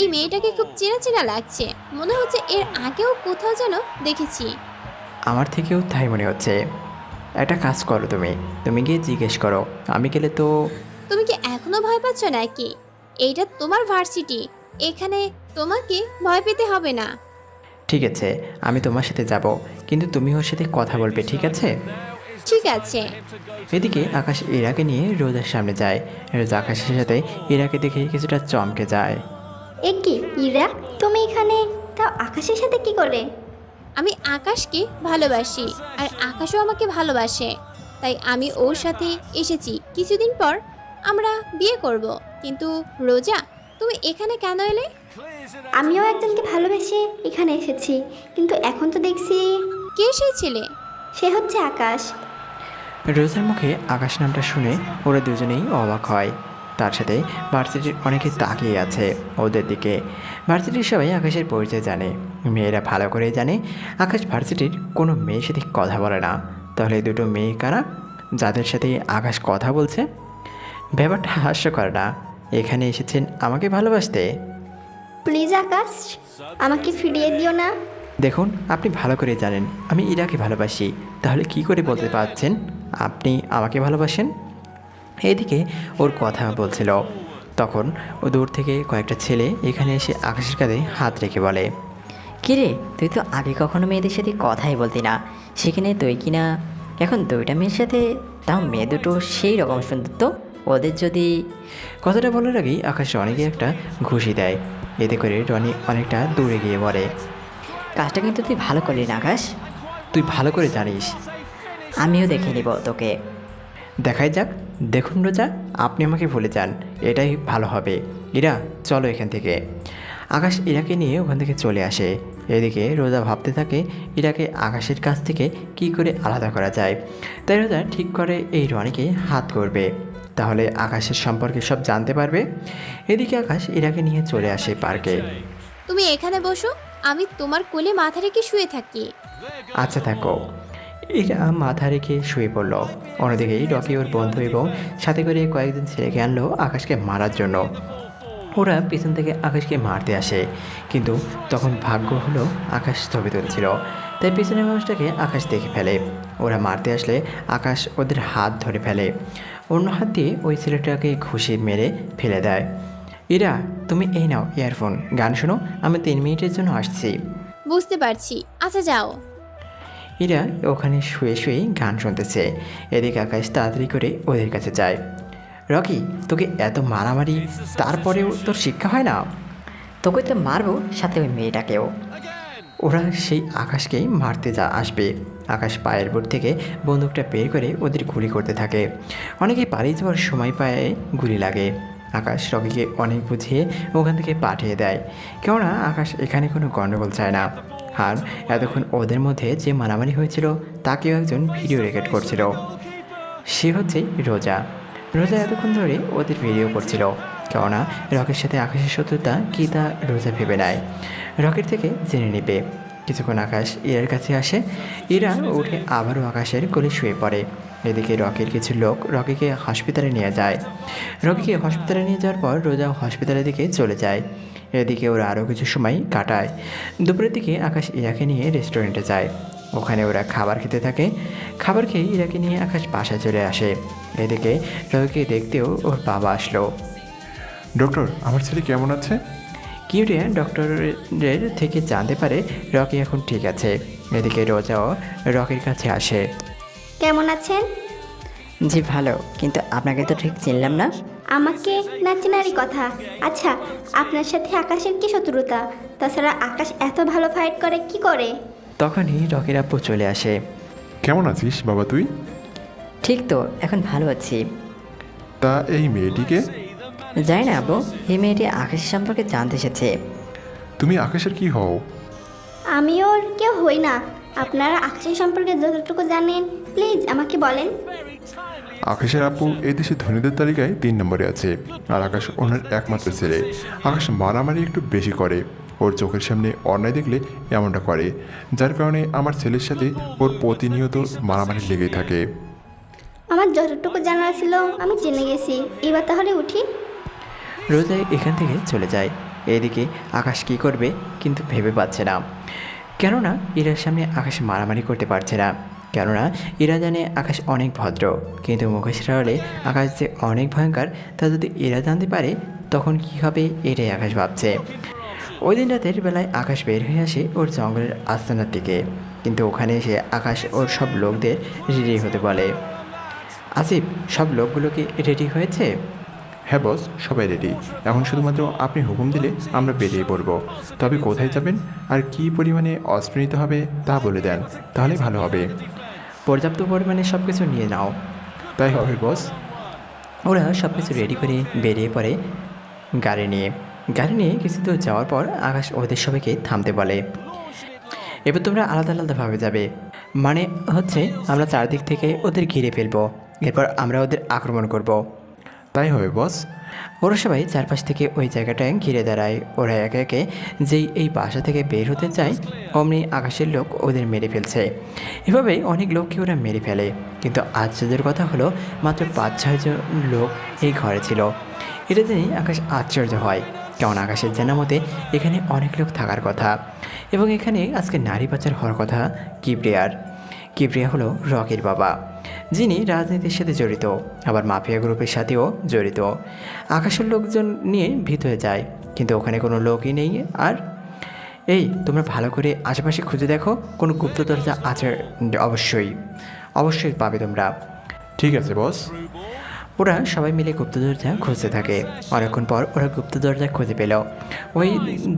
এই মেয়েটাকে খুব চেনা চেনা লাগছে, মনে হচ্ছে এর আগেও কোথাও যেন দেখেছি। আমার থেকেও তাই মনে হচ্ছে। একটা কাজ করো, তুমি গিয়ে জিজ্ঞেস করো। আমি গেলে তো। তুমি কি এখনো ভয় পাচ্ছ নাকি? এইটা তোমার ভার্সিটি, এখানে তোমাকে ভয় পেতে হবে না। ঠিক আছে, আমি তোমার সাথে যাব, কিন্তু তুমি ওর সাথে কথা বলবে, ঠিক আছে? ঠিক আছে। এদিকে আকাশ ইরাকে নিয়ে রোজার সামনে যায়। রোজা আকাশের সাথে ইরাকে দেখে কিছুটা চমকে যায়। এ কি ইরা, তুমি এখানে? তাও আকাশের সাথে কি করে? আমি আকাশকে ভালোবাসি, আর আকাশও আমাকে ভালোবাসে, তাই আমি ওর সাথে এসেছি। কিছুদিন পর আমরা বিয়ে করব। কিন্তু রোজা, তুমি এখানে কেন এলে? আমিও একজনকে ভালোবেসে এখানে এসেছি, কিন্তু এখন তো দেখছি কে সেই ছেলে? সে হচ্ছে আকাশ। রোজার মুখে আকাশ নামটা শুনে ওরা দুজনেই অবাক হয়। তার সাথে ভার্সিটির অনেকে তাকিয়ে আছে ওদের দিকে। ভার্সিটির সবাই আকাশের পরিচয় জানে। মেয়েরা ভালো করে জানে আকাশ ভার্সিটির কোনো মেয়ের সাথে কথা বলে না। তাহলে এই দুটো মেয়ে কারা যাদের সাথে আকাশ কথা বলছে? ব্যাপারটা হাস্যকর না? এখানে এসেছেন আমাকে ভালোবাসতে। প্লিজ আকাশ, আমাকে ফিরিয়ে দিও না। দেখুন, আপনি ভালো করে জানেন আমি ইরাকে ভালোবাসি, তাহলে কি করে বলতে পারছেন আপনি আমাকে ভালোবাসেন? এদিকে ওর কথা বলছিল, তখন ও দূর থেকে কয়েকটা ছেলে এখানে এসে আকাশের কাঁধে হাত রেখে বলে, কিরে, তুই তো আগে কখনো মেয়েদের সাথে কথাই বলতি না, সেখানে তুই কিনা এখন দুইটা মেয়ের সাথে, তাও মেয়ে দুটো সেই রকম সুন্দর। তো ওদের যদি। কথাটা বলার আগেই আকাশ রনিকে একটা ঘুষি দেয়। এতে করে রনি অনেকটা দূরে গিয়ে পড়ে। কাজটা কিন্তু তুই ভালো করলি না আকাশ। তুই ভালো করে জানিস। আমিও দেখে নিব তোকে। দেখাই যাক দেখুন রোজা, আপনি আমাকে ভুলে যান, এটাই ভালো হবে। ইরা, চলো এখান থেকে। আকাশ ইরাকে নিয়ে ওখান থেকে চলে আসে। এদিকে রোজা ভাবতে থাকে ইরাকে আকাশের কাছ থেকে কি করে আলাদা করা যায়। তাই রোজা ঠিক করে এই রনিকে হাত করবে, তাহলে আকাশের সম্পর্কে সব জানতে পারবে। এদিকে আকাশ ইরাকে নিয়ে চলে আসে পার্কে। তুমি এখানে বসো, আমি তোমার কোলে মাথা রেখে শুয়ে থাকি। আচ্ছা থাকো। এরা মাথা রেখে শুয়ে পড়ল। অন্যদিকে রকি ওর বন্ধু এবং সাথে করে কয়েকজন ছেলেকে আনলো আকাশকে মারার জন্য। ওরা পিছন থেকে আকাশকে মারতে আসে, কিন্তু তখন ভাগ্য হলো আকাশ ছবি তুলছিল, তাই পিছনের মানুষটাকে আকাশ দেখে ফেলে। ওরা মারতে আসলে আকাশ ওদের হাত ধরে ফেলে, অন্য হাত দিয়ে ওই ছেলেটাকে ঘুষি মেরে ফেলে দেয়। ইরা, তুমি এই নাও ইয়ারফোন, গান শোনো, আমি 3 মিনিটের জন্য আসছি। বুঝতে পারছি, আচ্ছা যাও। ইরা ওখানে শুয়ে শুয়ে গান শুনতেছে। এদিকে আকাশ তাড়াতাড়ি করে ওদের কাছে যায়। রকি, তোকে এত মারামারি, তারপরেও তোর শিক্ষা হয় না? তোকে তো মারবো, সাথে ওই মেয়েটাকেও। ওরা সেই আকাশকেই মারতে আসবে। আকাশ পায়ের বোর্ড থেকে বন্দুকটা বের করে ওদের গুলি করতে থাকে। অনেকে পালিয়ে যাওয়ার সময় পায়ে গুলি লাগে। আকাশ রকিকে অনেক বুঝিয়ে ওখান থেকে পাঠিয়ে দেয়, কেননা আকাশ এখানে কোনো গণ্ডগোল চায় না। আর এতক্ষণ ওদের মধ্যে যে মারামারি হয়েছিল তাকেও একজন ভিডিও রেকর্ড করছিল। সে হচ্ছে রোজা। রোজা এতক্ষণ ধরে ওদের ভিডিও করছিল, কেননা রকের সাথে আকাশের শত্রুতা কী তা রোজা ভেবে নেয়, রকের থেকে জেনে নেবে। কিছুক্ষণ আকাশ ইরার কাছে আসে। ইরা উঠে আবারও আকাশের কোলে শুয়ে পড়ে। এদিকে রকির কিছু লোক রকিকে হসপিটালে নিয়ে যায়। রকিকে হসপিটালে নিয়ে যাওয়ার পর রোজা হসপিটালের দিকে চলে যায়। এদিকে ওরা আরও কিছু সময় কাটায়। দুপুরের দিকে আকাশ ইরাকে নিয়ে রেস্টুরেন্টে যায়। ওখানে ওরা খাবার খেতে থাকে। খাবার খেয়ে ইরাকে নিয়ে আকাশ বাসায় চলে আসে। এদিকে রকিকে দেখতেও ওর বাবা আসলো। ডক্টর, আমার ছেলে কেমন আছে? কিউরিয়া ডক্টরের থেকে জানতে পারে রকি এখন ঠিক আছে। এদিকে রোজাও রকির কাছে আসে। কেমন আছেন? জি ভালো, কিন্তু আপনাকে তো ঠিক চিনলাম না। আমাকে না চেনারই কথা। আচ্ছা, আপনার সাথে আকাশের কি শত্রুতা? তাছাড়া আকাশ এত ভালো ফাইট করে কি করে? তখনই রকির আব্বু চলে আসে। কেমন আছিস বাবা তুই? ঠিক তো, এখন ভালো আছি। তা এই মেয়েটিকে? জানি না আব্বু, এই মেয়েটি আকাশের সম্পর্কে জানতে এসেছে। তুমি আকাশের কি হও? আমি ওর কেউ হই না। আপনারা আকাশের সম্পর্কে যতটুকু জানেন প্লিজ আমাকে বলেন। আকাশের আপু এই দেশের ধনীদের তালিকায় 3 নম্বরে আছে, আর আকাশ ওনার একমাত্র ছেলে। আকাশ মারামারি একটু বেশি করে, ওর চোখের সামনে অন্যায় দেখলে এমনটা করে, যার কারণে আমার ছেলের সাথে ওর প্রতিনিয়ত মারামারি লেগেই থাকে। আমার যতটুকু জানার ছিল আমি জেনে গেছি। এবার তাহলে উঠি। রোজা এখান থেকে চলে যায়। এদিকে আকাশ কী করবে কিন্তু ভেবে পাচ্ছে না, কেননা ইরার সামনে আকাশ মারামারি করতে পারছে না। কেননা ইরা জানে আকাশ অনেক ভদ্র, কিন্তু মুখেশ রাওয়ালে আকাশ যে অনেক ভয়ঙ্কর তা যদি ইরা জানতে পারে তখন কী হবে এটাই আকাশ ভাবছে। ওই দিন রাতের বেলায় আকাশ বের হয়ে আসে ওর জঙ্গলের আস্তানার দিকে, কিন্তু ওখানে এসে আকাশ ওর সব লোকদের রেডি হতে বলে। আসিফ, সব লোকগুলোকে রেডি হয়েছে? হ্যাঁ বস, সবাই রেডি। এখন শুধুমাত্র আপনি হুকুম দিলে আমরা বেরিয়ে পড়ব। তবে কোথায় যাবেন আর কী পরিমাণে অস্ত্র নিতে হবে তা বলে দেন, তাহলে ভালো হবে। পর্যাপ্ত পরিমাণে সব কিছু নিয়ে নাও। তাই হবে বস। ওরা সব কিছু রেডি করে বেরিয়ে পড়ে গাড়ি নিয়ে কিছু দূর যাওয়ার পর আকাশ ওদের সবাইকে থামতে বলে। এবার তোমরা আলাদা আলাদাভাবে যাবে, মানে হচ্ছে আমরা চারদিক থেকে ওদের ঘিরে ফেলবো, এরপর আমরা ওদের আক্রমণ করব। তাই হবে বস। ওরা সবাই চারপাশ থেকে ওই জায়গাটায় ঘিরে দাঁড়ায়। ওরা একে একে যেই এই বাসা থেকে বের হতে চায় অমনি আকাশের লোক ওদের মেরে ফেলছে। এভাবে অনেক লোককে ওরা মেরে ফেলে, কিন্তু আশ্চর্যের কথা হলো মাত্র 5-6 জন লোক এই ঘরে ছিল। এটা জেনে আকাশ আশ্চর্য হয়, কেমন আকাশের জানা মতে এখানে অনেক লোক থাকার কথা, এবং এখানে আজকে নারী পাচার হওয়ার কথা কিবরিয়া হলো রকির বাবা, যিনি রাজনীতির সাথে জড়িত, আবার মাফিয়া গ্রুপের সাথেও জড়িত। আকাশের লোকজন নিয়ে ভীত হয়ে যায়, কিন্তু ওখানে কোনো লোকই নেই। আর এই তোমরা ভালো করে আশেপাশে খুঁজে দেখো, কোনো গুপ্ত দরজা আছে অবশ্যই পাবে তোমরা। ঠিক আছে বস। ওরা সবাই মিলে গুপ্ত দরজা খুঁজতে থাকে। অনেকক্ষণ পর ওরা গুপ্ত দরজা খুঁজে পেল। ওই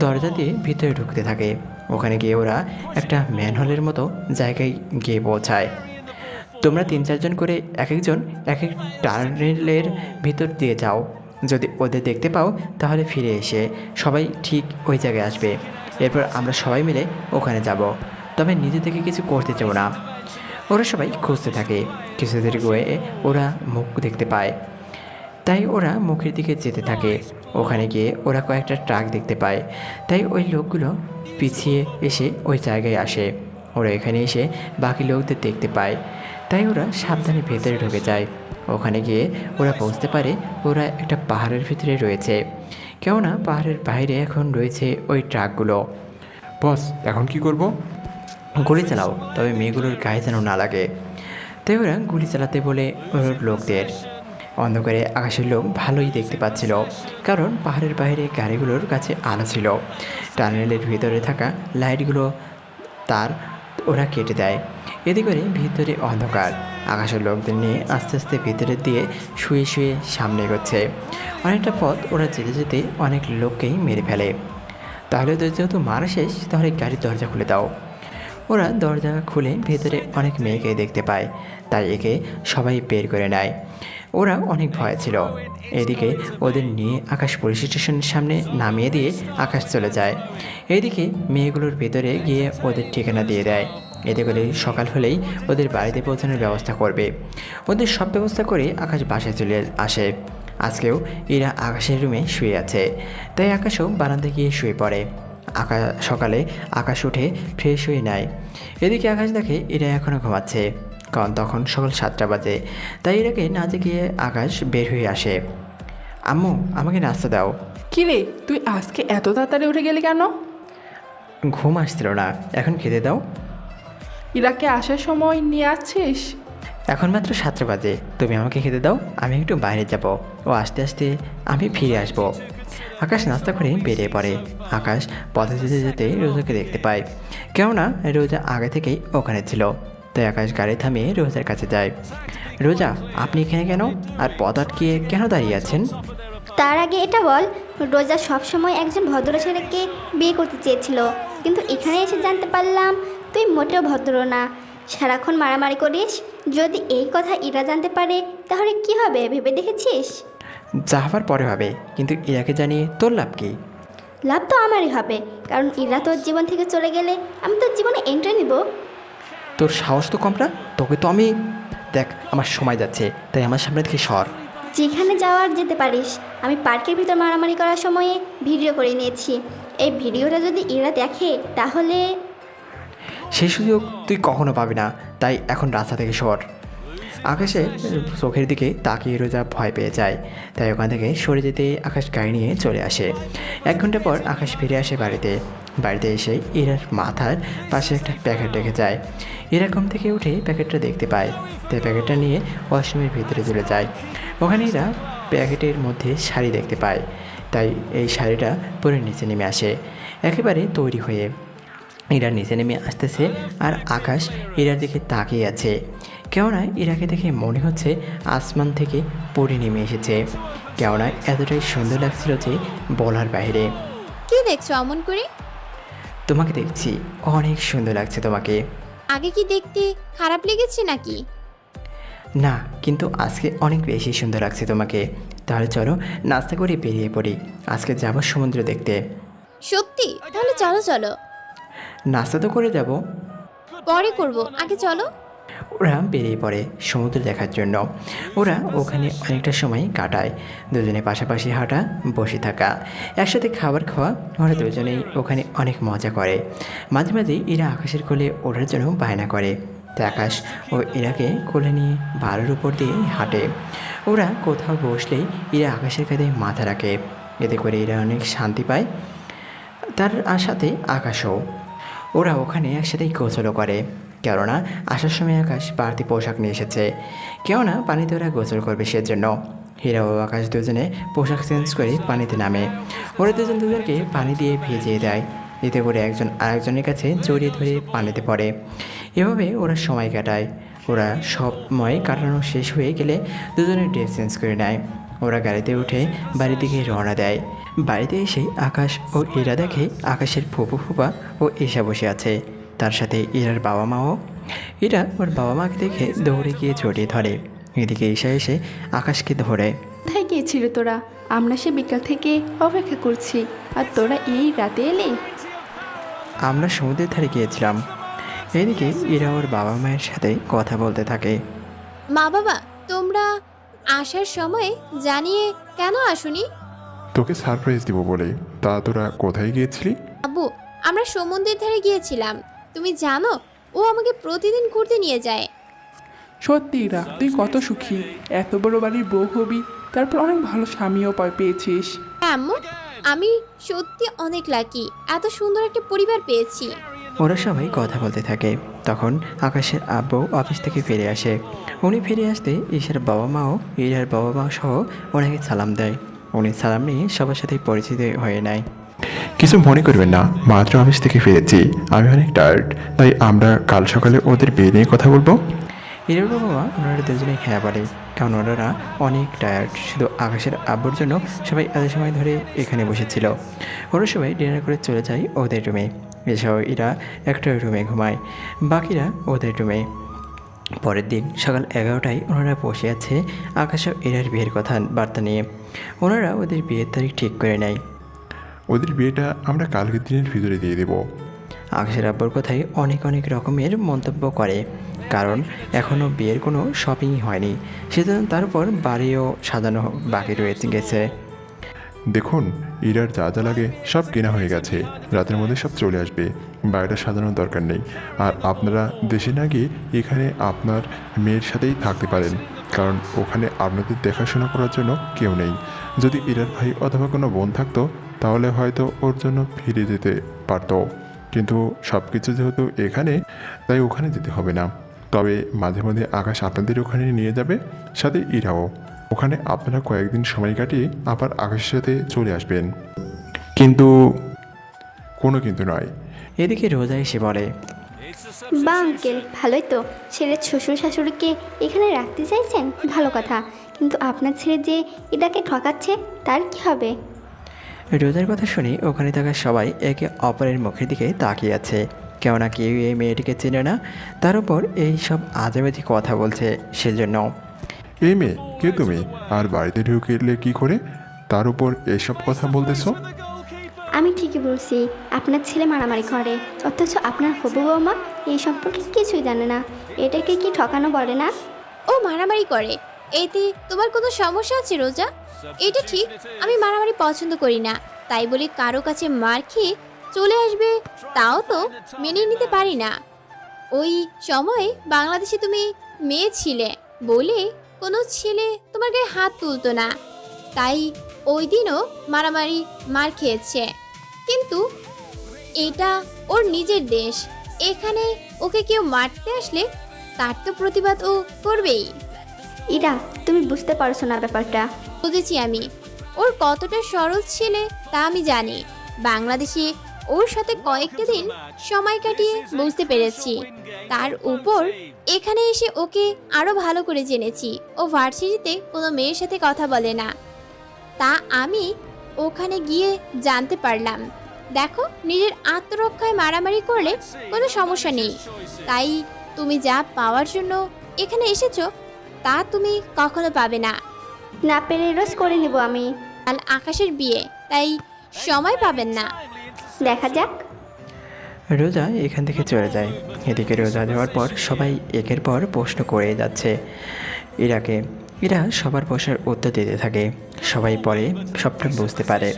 দরজা দিয়ে ভিতরে ঢুকতে থাকে। ওখানে গিয়ে ওরা একটা ম্যানহোলের মতো জায়গায় গিয়ে পৌঁছায়। তোমরা 3-4 জন করে এক একজন এক এক টানেলের ভিতর দিয়ে যাও। যদি ওদের দেখতে পাও তাহলে ফিরে এসে সবাই ঠিক ওই জায়গায় আসবে। এরপর আমরা সবাই মিলে ওখানে যাব। তবে নিজে থেকে কিছু করতে চাও না। ওরা সবাই খুঁজতে থাকে। কিছু দূর গিয়ে ওরা মুখ দেখতে পায়, তাই ওরা মুখের দিকে যেতে থাকে। ওখানে গিয়ে ওরা কয়েকটা ট্রাক দেখতে পায়, তাই ওই লোকগুলো পিছিয়ে এসে ওই জায়গায় আসে। ওরা এখানে এসে বাকি লোকদের দেখতে পায়, তাই ওরা সাবধানে ভেতরে ঢুকে যায়। ওখানে গিয়ে ওরা বুঝতে পারে ওরা একটা পাহাড়ের ভিতরে রয়েছে, কেননা পাহাড়ের বাইরে এখন রয়েছে ওই ট্রাকগুলো। বস, এখন কি করব? গুলি চালাও, তবে মেয়েগুলোর গায়ে যেন না লাগে। তাই ওরা গুলি চালাতে বলে ওর লোকদের। অন্ধকারে আকাশের লোক ভালোই দেখতে পাচ্ছিল, কারণ পাহাড়ের বাইরে গাড়িগুলোর কাছে আলো ছিল। টানেলের ভিতরে থাকা লাইটগুলো তার ওরা কেটে দেয়। এতে করে ভিতরে অন্ধকার। আকাশের লোকদের নিয়ে আস্তে আস্তে ভিতরে দিয়ে শুয়ে শুয়ে সামনে এগোচ্ছে। অনেকটা পথ ওরা যেতে যেতে অনেক লোককেই মেরে ফেলে। তাহলে তো যেহেতু মারা শেষ, তাহলে গাড়ির দরজা খুলে দাও। ওরা দরজা খুলে ভেতরে অনেক মেয়েকে দেখতে পায়, তাই একে সবাই বের করে নেয়। ওরা অনেক ভয় ছিল। এদিকে ওদের নিয়ে আকাশ পুলিশ স্টেশনের সামনে নামিয়ে দিয়ে আকাশ চলে যায়। এইদিকে মেয়েগুলোর ভেতরে গিয়ে ওদের ঠিকানা দিয়ে দেয়। এতে করে সকাল হলেই ওদের বাড়িতে পৌঁছানোর ব্যবস্থা করবে। ওদের সব ব্যবস্থা করে আকাশ বাসায় চলে আসে। আজকেও এরা আকাশের রুমে শুয়ে আছে, তাই আকাশও বারান্দায় গিয়ে শুয়ে পড়ে। সকালে আকাশ উঠে ফ্রেশ হয়ে নেয়। এদিকে আকাশ দেখে এরা এখনও ঘুমাচ্ছে, কারণ তখন সকাল 7টা বাজে। তাই এরাকে না জেগে আকাশ বের হয়ে আসে। আম্মু, আমাকে নাস্তা দাও। কি রে, তুই আজকে এত তাড়াতাড়ি উঠে গেলি কেন? ঘুম আসছিল না, এখন খেতে দাও। ইরাকে আসার সময় নিয়ে আসছিস? এখন মাত্র 7টা বাজে, তুমি আমাকে খেতে দাও, আমি একটু বাইরে যাব। ও আস্তে আস্তে আমি ফিরে আসব। আকাশ নাস্তা করে বেরিয়ে পড়ে। আকাশ পথে যেতে যেতে রোজাকে দেখতে পায়, কেননা রোজা আগে থেকেই ওখানে ছিল। তাই আকাশ গাড়ি থামিয়ে রোজার কাছে যায়। রোজা, আপনি এখানে কেন? আর পথ আটকিয়ে কেন দাঁড়িয়ে আছেন? তার আগে এটা বল, রোজা সবসময় একজন ভদ্র ছেলেকে বিয়ে করতে চেয়েছিল, কিন্তু এখানে এসে জানতে পারলাম তুই মোটেও ভদ্র না, সারাক্ষণ মারামারি করিস। যদি এই কথা ইরা জানতে পারে তাহলে কি হবে ভেবে দেখেছিস? যা হবার পরে হবে, কিন্তু ইরাকে জানিয়ে তোর লাভ কি? লাভ তো আমারই হবে, কারণ ইরা তোর জীবন থেকে চলে গেলে আমি তোর জীবনে এন্ট্রি নিব। তোর সাহস তো কম না, তোকে তো আমি দেখ, আমার সময় যাচ্ছে, তাই আমার সামনে থেকে সর। যেখানে যাওয়ার যেতে পারিস। আমি পার্কের ভিতর মারামারি করার সময়ে ভিডিও করে নিয়েছি। এই ভিডিওটা যদি ইরা দেখে তাহলে সেই সুযোগ তুই কখনো পাবি না, তাই এখন রাস্তা থেকে সর। আকাশে চোখের দিকে তাকিয়ে রোজা ভয় পেয়ে যায়, তাই ওখান থেকে সরে যেতে আকাশ গাড়ি নিয়ে চলে আসে। 1 ঘন্টা পর আকাশ ফিরে আসে বাড়িতে। বাড়িতে এসে ইরার মাথার পাশে একটা প্যাকেট রেখে যায়। ইরা ঘুম থেকে উঠে প্যাকেটটা দেখতে পায়, তাই প্যাকেটটা নিয়ে ওয়াশরুমের ভিতরে চলে যায়। ওখানে ইরা প্যাকেটের মধ্যে শাড়ি দেখতে পায়, তাই এই শাড়িটা পরে নিচে নেমে আসে একেবারে তৈরি হয়ে। ইরা নিচে নেমে আসতেছে আর আকাশ ইরার দিকে তাকিয়ে আছে, কেননা ইরাকে দেখে মনে হচ্ছে আসমান থেকে পড়ে নেমে এসেছে। কেননা এতটাই সুন্দর লাগছিল যে বলার বাইরে। কি দেখছো অমন করে? তোমাকে দেখছি, অনেক সুন্দর লাগছে তোমাকে। আগে কি দেখতে খারাপ লেগেছে নাকি? না, কিন্তু আজকে অনেক বেশি সুন্দর লাগছে তোমাকে। তাহলে চলো নাস্তা করে বেরিয়ে পড়ি, আজকে যাব সমুদ্র দেখতে। সত্যি? তাহলে চলো চলো। নাস্তা তো করে যাব। পরে করব, আগে চলো। ওরা বেরিয়ে পড়ে সমুদ্র দেখার জন্য। ওরা ওখানে অনেকটা সময় কাটায়, দুজনে পাশাপাশি হাঁটা, বসে থাকা, একসাথে খাবার খাওয়া। ওরা দুজনেই ওখানে অনেক মজা করে। মাঝে মাঝে এরা আকাশের কোলে ওঠার জন্য বায়না করে, তাই আকাশ ও এরাকে কোলে নিয়ে বালুর উপর দিয়ে হাঁটে। ওরা কোথাও বসলেই এরা আকাশের কাঁধে মাথা রাখে, এতে করে এরা অনেক শান্তি পায়। তার সাথে আকাশও। ওরা ওখানে একসাথেই গোসলও করে, কেননা আসার সময় আকাশ বাড়তি পোশাক নিয়ে এসেছে, কেননা পানিতে ওরা গোসল করবে সেজন্য। হীরা ও আকাশ দুজনে পোশাক চেঞ্জ করে পানিতে নামে। ওরা দুজনকে পানি দিয়ে ভিজিয়ে দেয়, এতে করে একজন আরেকজনের কাছে জড়িয়ে ধরে পানিতে পড়ে। এভাবে ওরা সময় কাটায়। ওরা সময় কাটানো শেষ হয়ে গেলে দুজনে ড্রেস চেঞ্জ করে নেয়। ওরা গাড়িতে উঠে বাড়ির দিকে রওনা দেয়। বাড়িতে এসে আকাশ ও ইরা দেখে আকাশের ফুপু ফুপা ও ঈশা বসে আছে, তার সাথে ইরার বাবা মাও। এরা ওর বাবা মাকে দেখে দৌড়ে গিয়ে জড়িয়ে ধরে। এদিকে ঈশা এসে আকাশকে ধরে। কোথায় গিয়েছিল তোরা? আমরা সে বিকাল থেকে অপেক্ষা করছি, আর তোরা এই রাতে এলি? আমরা সমুদ্রের ধারে গিয়েছিলাম। এদিকে এরা ওর বাবা মায়ের সাথে কথা বলতে থাকে। মা বাবা, তোমরা আসার সময় জানিয়ে কেন আসুনি? তোকে সারপ্রাইজ দিব বলে। তা তোরা কোথায় গিয়েছিলি? আব্বু, আমরা সমুদ্রের ধারে গিয়েছিলাম। তুমি জানো, ও আমাকে প্রতিদিন ঘুরতে নিয়ে যায়। সত্যি ইরা, তুই কত সুখী। এত বড় বাড়ির বউ হবি, তারপর অনেক ভালো স্বামীও পেয়েছিস। হ্যাঁ আম্মু, আমি সত্যি অনেক লাকি, এত সুন্দর একটা পরিবার পেয়েছি। ওরা সবাই কথা বলতে থাকে। তখন আকাশের আব্বু অফিস থেকে ফিরে আসে। উনি ফিরে আসতে ঈশার বাবা মাও ইরার বাবা মা সহ ওনাকে সালাম দেয়। উনি সালাম নিয়ে সবার সাথে পরিচিত হয়ে নেয়। কিছু মনে করবেন না, মাত্র অফিস থেকে ফিরেছি। আমি অনেক টায়ার্ড, তাই আমরা কাল সকালে ওদের বিয়ে নিয়ে কথা বলবো। ইরার বাবা মা ওনারা দুজনেই হ্যাঁ বলে, কারণ ওনারা অনেক টায়ার্ড। শুধু আকাশের আব্বুর জন্য সবাই এত সময় ধরে এখানে বসেছিল। ওরা সবাই ডিনার করে চলে যায় ওদের রুমে। এসব এরা একটা রুমে ঘুমায়, বাকিরা ওদের রুমে। পরের দিন সকাল 11টায় ওনারা বসে আছে আকাশ ও ইরার বিয়ের কথা বার্তা নিয়ে। ওনারা ওদের বিয়ের তারিখ ঠিক করে নেয়। ওদের বিয়েটা আমরা কালকের দিনের ভিতরে দিয়ে দেবো। আকাশের আব্বুর কথায় অনেক অনেক রকমের মন্তব্য করে, কারণ এখনও বিয়ের কোনো শপিংই হয়নি। সেজন্য তার উপর বাড়িও সাজানো বাকি রয়েছে গেছে। দেখুন, ইরার যা যা লাগে সব কেনা হয়ে গেছে। রাতের মধ্যে সব চলে আসবে, বাড়িটা সাজানোর দরকার নেই। আর আপনারা দেশে না গিয়ে এখানে আপনার মেয়ের সাথেই থাকতে পারেন, কারণ ওখানে আপনাদের দেখাশোনা করার জন্য কেউ নেই। যদি ইরার ভাই অথবা কোনো বোন থাকতো তাহলে হয়তো ওর জন্য ফিরে যেতে পারতো, কিন্তু সব কিছু যেহেতু এখানে, তাই ওখানে যেতে হবে না। তবে মাঝে মাঝে আকাশ আপনাদের ওখানে নিয়ে যাবে, সাথে ইরাও। ওখানে আপনারা কয়েকদিন সময় কাটিয়ে আবার আকাশের সাথে চলে আসবেন। কিন্তু কোনো কিন্তু নয়। এদিকে রোজা এসে বলে, বা আঙ্কেল, ভালোই তো। ছেলের শ্বশুর শাশুড়িকে এখানে রাখতে চাইছেন, ভালো কথা। কিন্তু আপনার ছেলে যে এটাকে ঠকাচ্ছে, তার কি হবে? রোজার কথা শুনে ওখানে থাকা সবাই একে অপরের মুখের দিকে তাকিয়ে আছে, কেননা কেউ এই মেয়েটিকে চেনে না। তার উপর এই সব আজেবাজি কথা বলছে সেজন্য। এই মেয়ে কে তুমি? আর বাড়িতে ঢুকলে কি করে? তার উপর এসব কথা বলতেছো? আমি ঠিকই বলছি, আপনার ছেলে মারামারি করে, অথচ আপনার হবু বৌমা এই সম্পর্কে কিছুই জানে না। এটাকে কি ঠকানো বলে না? ও মারামারি করে, এতে তোমার কোনো সমস্যা আছে রোজা? এটা ঠিক, আমি মারামারি পছন্দ করি না, তাই বলি কারো কাছে মার খেয়ে চলে আসবে তাও তো মেনে নিতে পারি না। ওই সময় বাংলাদেশে তুমি মেয়ে ছিলে বলে কোনো ছেলে তোমার গায়ে হাত তুলতো না, তাই ওই দিনও মারামারি মার খেয়েছে। কিন্তু এটা ওর নিজের দেশ, এখানে ওকে কেউ মারতে আসলে তার তো প্রতিবাদ ও করবেই। ইরা, তুমি বুঝতে পারছো না ব্যাপারটা। বুঝেছি আমি, ওর কতটা সরল ছেলে তা আমি জানি। বাংলাদেশে ওর সাথে কয়েকটা দিন সময় কাটিয়ে বুঝতে পেরেছি। তার উপর এখানে এসে ওকে আরও ভালো করে জেনেছি। ও ভার্সিটিতে কোনো মেয়ের সাথে কথা বলে না, তা আমি ওখানে গিয়ে জানতে পারলাম। দেখো, নিজের আত্মরক্ষায় মারামারি করলে কোনো সমস্যা নেই, তাই তুমি যা পাওয়ার জন্য এখানে এসেছো তা তুমি কখনো পাবে না। না পেরে রোজ করে নেব আমি। কাল আকাশের বিয়ে, তাই সময় পাবেন না। দেখা যাক। রোজা এখান থেকে চলে যায়। এদিকে রোজা যাওয়ার পর সবাই একের পর প্রশ্ন করে যাচ্ছে ইরাকে। এরা সবার প্রশ্নের উত্তর দিতে থাকে। সবাই পরে সবটা বুঝতে পারে।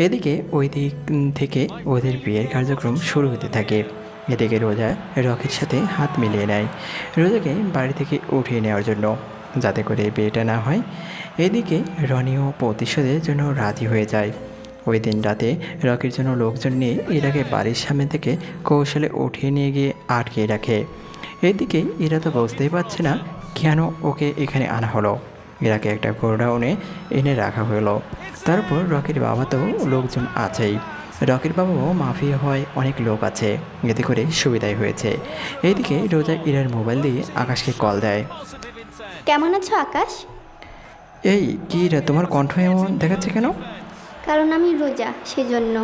এদিকে ওই দিক থেকে ওদের বিয়ের কার্যক্রম শুরু হতে থাকে। এদিকে রোজা রকির সাথে হাত মিলিয়ে নেয় রোজাকে বাড়ি থেকে উঠিয়ে নেওয়ার জন্য, যাতে করে বিয়েটা না হয়। এদিকে রনিও প্রতিশোধের জন্য রাজি হয়ে যায়। ওই দিন রাতে রকির জন্য লোকজন নিয়ে ইরাকে বাড়ির সামনে থেকে কৌশলে উঠিয়ে নিয়ে গিয়ে আটকে রাখে। এদিকে এরা তো বুঝতেই পারছে না কেন ওকে এখানে আনা হলো। ইরাকে একটা গোডাউনে এনে রাখা হলো। তারপর রকির বাবা তো লোকজন আছেই। রকির বাবাও মাফিয়া হয় অনেক লোক আছে, এতে করে সুবিধাই হয়েছে। এইদিকে রোজা ইরার মোবাইল দিয়ে আকাশকে কল দেয়। কেমন আছো আকাশ? এই কি রে, তোমার কণ্ঠ এমন দেখাচ্ছে কেন? কারণ আমি রোজা, সেজন্য।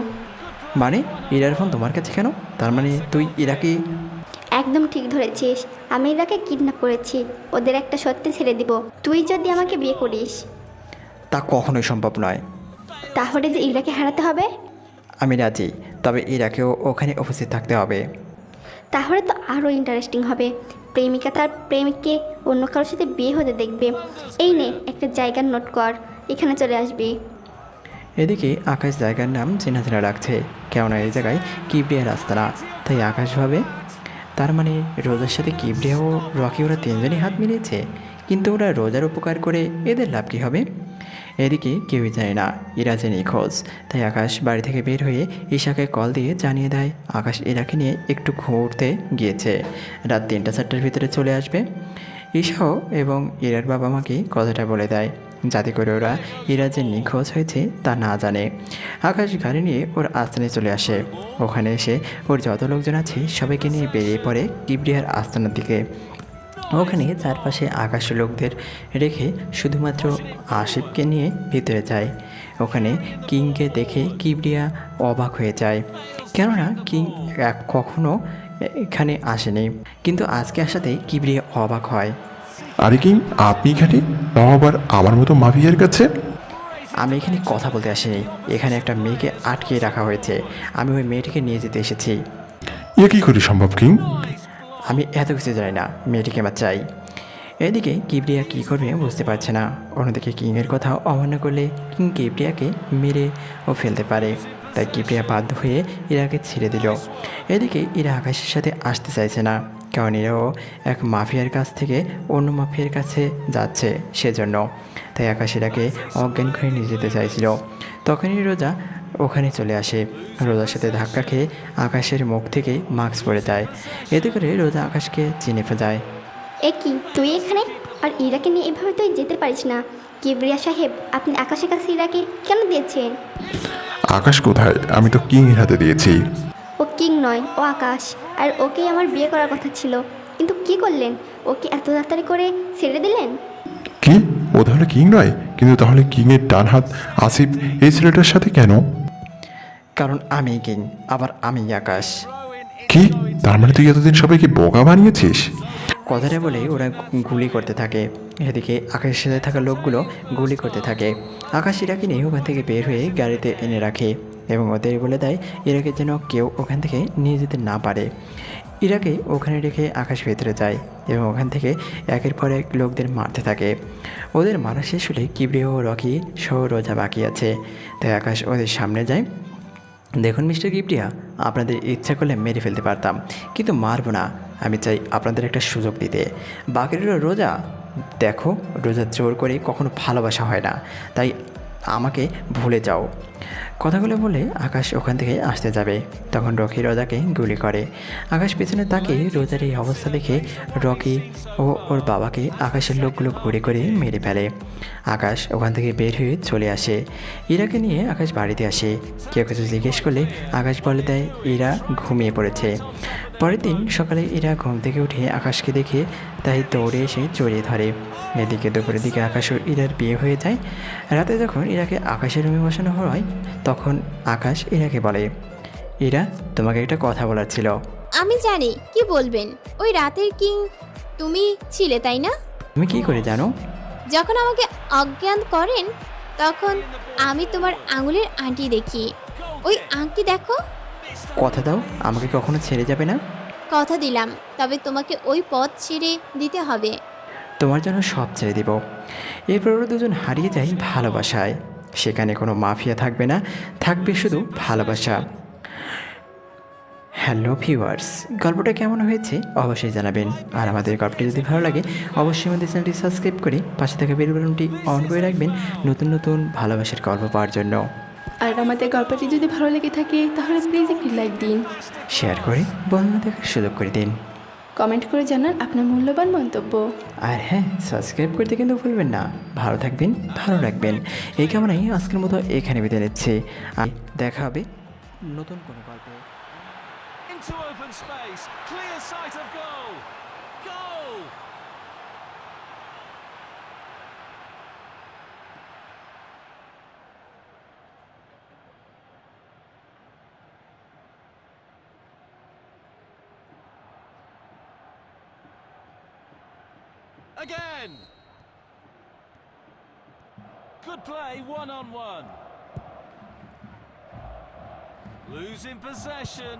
মানে ইরার ফোন তোমার কাছে কেন? তার মানে তুই ইরাকে? একদম ঠিক ধরেছিস। আমি ইরাকে কিডন্যাপ করেছি, ওদের একটা সত্যি ছেড়ে দিব তুই যদি আমাকে বিয়ে করিস। তা কখনোই সম্ভব নয়। তাহলে যে ইরাকে হারাতে হবে। আমি রাজি, তবে ইরাকেও ওখানে উপস্থিত থাকতে হবে। তাহলে তো আরও ইন্টারেস্টিং হবে। প্রেমিকা তার প্রেমিককে অন্য কারোর সাথে বিয়ে হতে দেখবে। এই নে একটা জায়গার নোট কর, এখানে চলে আসবি। এদিকে আকাশ জায়গার নাম চেনা চেনা লাগছে, কেননা এই জায়গায় কিবরিয়ার রাস্তা না। তাই আকাশ ভাবে তার মানে রোজার সাথে কিবরিয়া ও রকি ওরা তিনজনই হাত মিলিয়েছে। কিন্তু ওরা রোজার উপকার করে এদের লাভ কী হবে? এদিকে কেউই জানে না ইরা যে নিখোঁজ। তাই আকাশ বাড়ি থেকে বের হয়ে ঈশাকে কল দিয়ে জানিয়ে দেয় আকাশ ইরাকে নিয়ে একটু ঘুরতে গিয়েছে, রাত 3টা-4টার ভিতরে চলে আসবে। ঈশাও এবং ইরার বাবা মাকে কথাটা বলে দেয়, যাতে করে ওরা ইরা যে নিখোঁজ হয়েছে তা না জানে। আকাশ গাড়ি নিয়ে ওর আস্তানে চলে আসে। ওখানে এসে ওর যত লোকজন আছে সবাইকে নিয়ে বেরিয়ে পড়ে কিবরিয়ার আস্তানার দিকে। ওখানে চারপাশে আকাশ লোকদের রেখে শুধুমাত্র আশিফকে নিয়ে ভিতরে যায়। ওখানে কিংকে দেখে কিবরিয়া অবাক হয়ে যায়, কেননা কিং কখনো এখানে আসেনি। কিন্তু আজকে আসাতেই কিবরিয়া অবাক হয়। আরে কিং, আপনি এখানে, তাও আবার আমার মতো মাফিয়ার কাছে? আমি এখানে কথা বলতে আসিনি, এখানে একটা মেয়েকে আটকে রাখা হয়েছে, আমি ওই মেয়েটিকে নিয়ে যেতে এসেছি। এ কী করে সম্ভব কিং? আমি এত কিছু জানি না, মেয়েটিকে আমার চাই। এদিকে কিবরিয়া কী করবে বুঝতে পারছে না। অন্যদিকে কিংয়ের কথা অমান্য করলে কিং কিবরিয়াকে মেরে ও ফেলতে পারে। তাই কিবরিয়া বাধ্য হয়ে ইরাকে ছেড়ে দিল। এদিকে ইরা আকাশের সাথে আসতে চাইছে না, কারণ এরাও এক মাফিয়ার কাছ থেকে অন্য মাফিয়ার কাছে যাচ্ছে সেজন্য। তাই আকাশ ইরাকে অজ্ঞান করে নিয়ে যেতে চাইছিল। তখনই রোজা ওখানে চলে আসে। রোজার সাথে ধাক্কা খেয়ে আকাশের মুখ থেকে মাস্ক পড়ে যায়। এতে করে রোজা আকাশকে চিনে যায়। এ কি তুই এখানে? আর ইরাকে নিয়ে এভাবে তুই যেতে পারিস না। কিবরিয়া সাহেব, আপনি আকাশের কাছে ইরাকে কেন দিয়েছেন? আকাশ কোথায়? আমি তো কিংয়ের হাতে দিয়েছি। ও কিং নয়, ও আকাশ। আর ওকেই আমার বিয়ে করার কথা ছিল, কিন্তু কি করলেন? ওকে এত তাড়াতাড়ি করে ছেড়ে দিলেন? কি? ও তাহলে কিং নয়? কিন্তু তাহলে কিংয়ের ডান হাত আসিফ এই ছেলেটার সাথে কেন? কারণ আমি কিং, আবার আমি আকাশ। কি? তার মানে তুই এতদিন সবাইকে বোকা বানিয়েছিস? কথাটা বলে ওরা গুলি করতে থাকে। এদিকে আকাশের সাথে থাকা লোকগুলো গুলি করতে থাকে। আকাশ ইরাকে নিয়ে ওখান থেকে বের হয়ে গাড়িতে এনে রাখে এবং ওদের বলে দেয় ইরাকে যেন কেউ ওখান থেকে নিয়ে যেতে না পারে। ইরাকে ওখানে রেখে আকাশ ভেতরে যায় এবং ওখান থেকে একের পর এক লোকদের মারতে থাকে। ওদের মারা শেষ হলে কিবরিয়া ও রকি সহ রোজা বাকি আছে। তাই আকাশ ওদের সামনে যায়। দেখুন মিস্টার কিবরিয়া, আপনাদের ইচ্ছা করলে মেরে ফেলতে পারতাম, কিন্তু মারবো না। আমি চাই আপনাদের একটা সুযোগ দিতে। বাকিরা রোজা, দেখো রোজা জোর করে কখনো ভালোবাসা হয় না, তাই আমাকে ভুলে যাও। কথাগুলো বলে আকাশ ওখান থেকে আসতে যাবে, তখন রকি রোজাকে গুলি করে। আকাশ পেছনে তাকে রোজার এই অবস্থা দেখে রকি ও ওর বাবাকে আকাশের লোকগুলো ঘুরে করে মেরে ফেলে। আকাশ ওখান থেকে বের হয়ে চলে আসে। ইরাকে নিয়ে আকাশ বাড়িতে আসে। কেউ কিছু জিজ্ঞেস করলে আকাশ বলে দেয় ইরা ঘুমিয়ে পড়েছে। পরের দিন সকালে ইরা ঘুম থেকে উঠে আকাশকে দেখে তাই দৌড়ে এসে জড়িয়ে ধরে। এদিকে দুপুরের দিকে আকাশ ও ইরার বিয়ে হয়ে যায়। রাতে যখন ইরাকে আকাশের রুমে বসানো হয় তখন আকাশ ইরাকে বলে, ইরা, তোমাকে একটা কথা বলার ছিল। আমি জানি কি বলবেন। ওই রাতের কিং তুমি ছিলে, তাই না? তুমি কি করে জানো? যখন আমাকে অজ্ঞান করেন তখন আমি তোমার আঙুলের আংটি দেখি। ওই আংটি দেখো। কথা দাও আমাকে কখনো ছেড়ে যাবে না। কথা দিলাম, তবে তোমাকে ওই পথ ছেড়ে দিতে হবে। তোমার জন্য সব ছেড়ে দেব। এরপর ওরা দুজন হারিয়ে যায় ভালোবাসায়। সেখানে কোনো মাফিয়া থাকবে না, থাকবে শুধু ভালোবাসা। হ্যালো ভিউয়ার্স, গল্পটা কেমন হয়েছে অবশ্যই জানাবেন। আর আমাদের গল্পটি যদি ভালো লাগে অবশ্যই আমাদের চ্যানেলটি সাবস্ক্রাইব করে পাশে থাকা বেল বাটনটি অন করে রাখবেন নতুন নতুন ভালোবাসার গল্প পাওয়ার জন্য। আর আমাদের গল্পটি যদি ভালো লেগে থাকে তাহলে প্লিজ একটি লাইক দিন, শেয়ার করে বন্ধু দেখার সুযোগ করে দিন, কমেন্ট করে জানান আপনার মূল্যবান মন্তব্য। আর হ্যাঁ, সাবস্ক্রাইব করতে কিন্তু ভুলবেন না। ভালো থাকবেন, ভালো রাখবেন, এই কামনাই আজকের মতো এখানে বিদায় নিচ্ছে। আর দেখা হবে নতুন কোনো গল্পে। Into open space, clear sight of goal. Goal! Again! Good play, 1-on-1. Losing possession.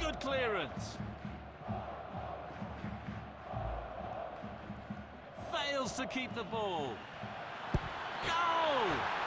Good clearance. Fails to keep the ball. Goal!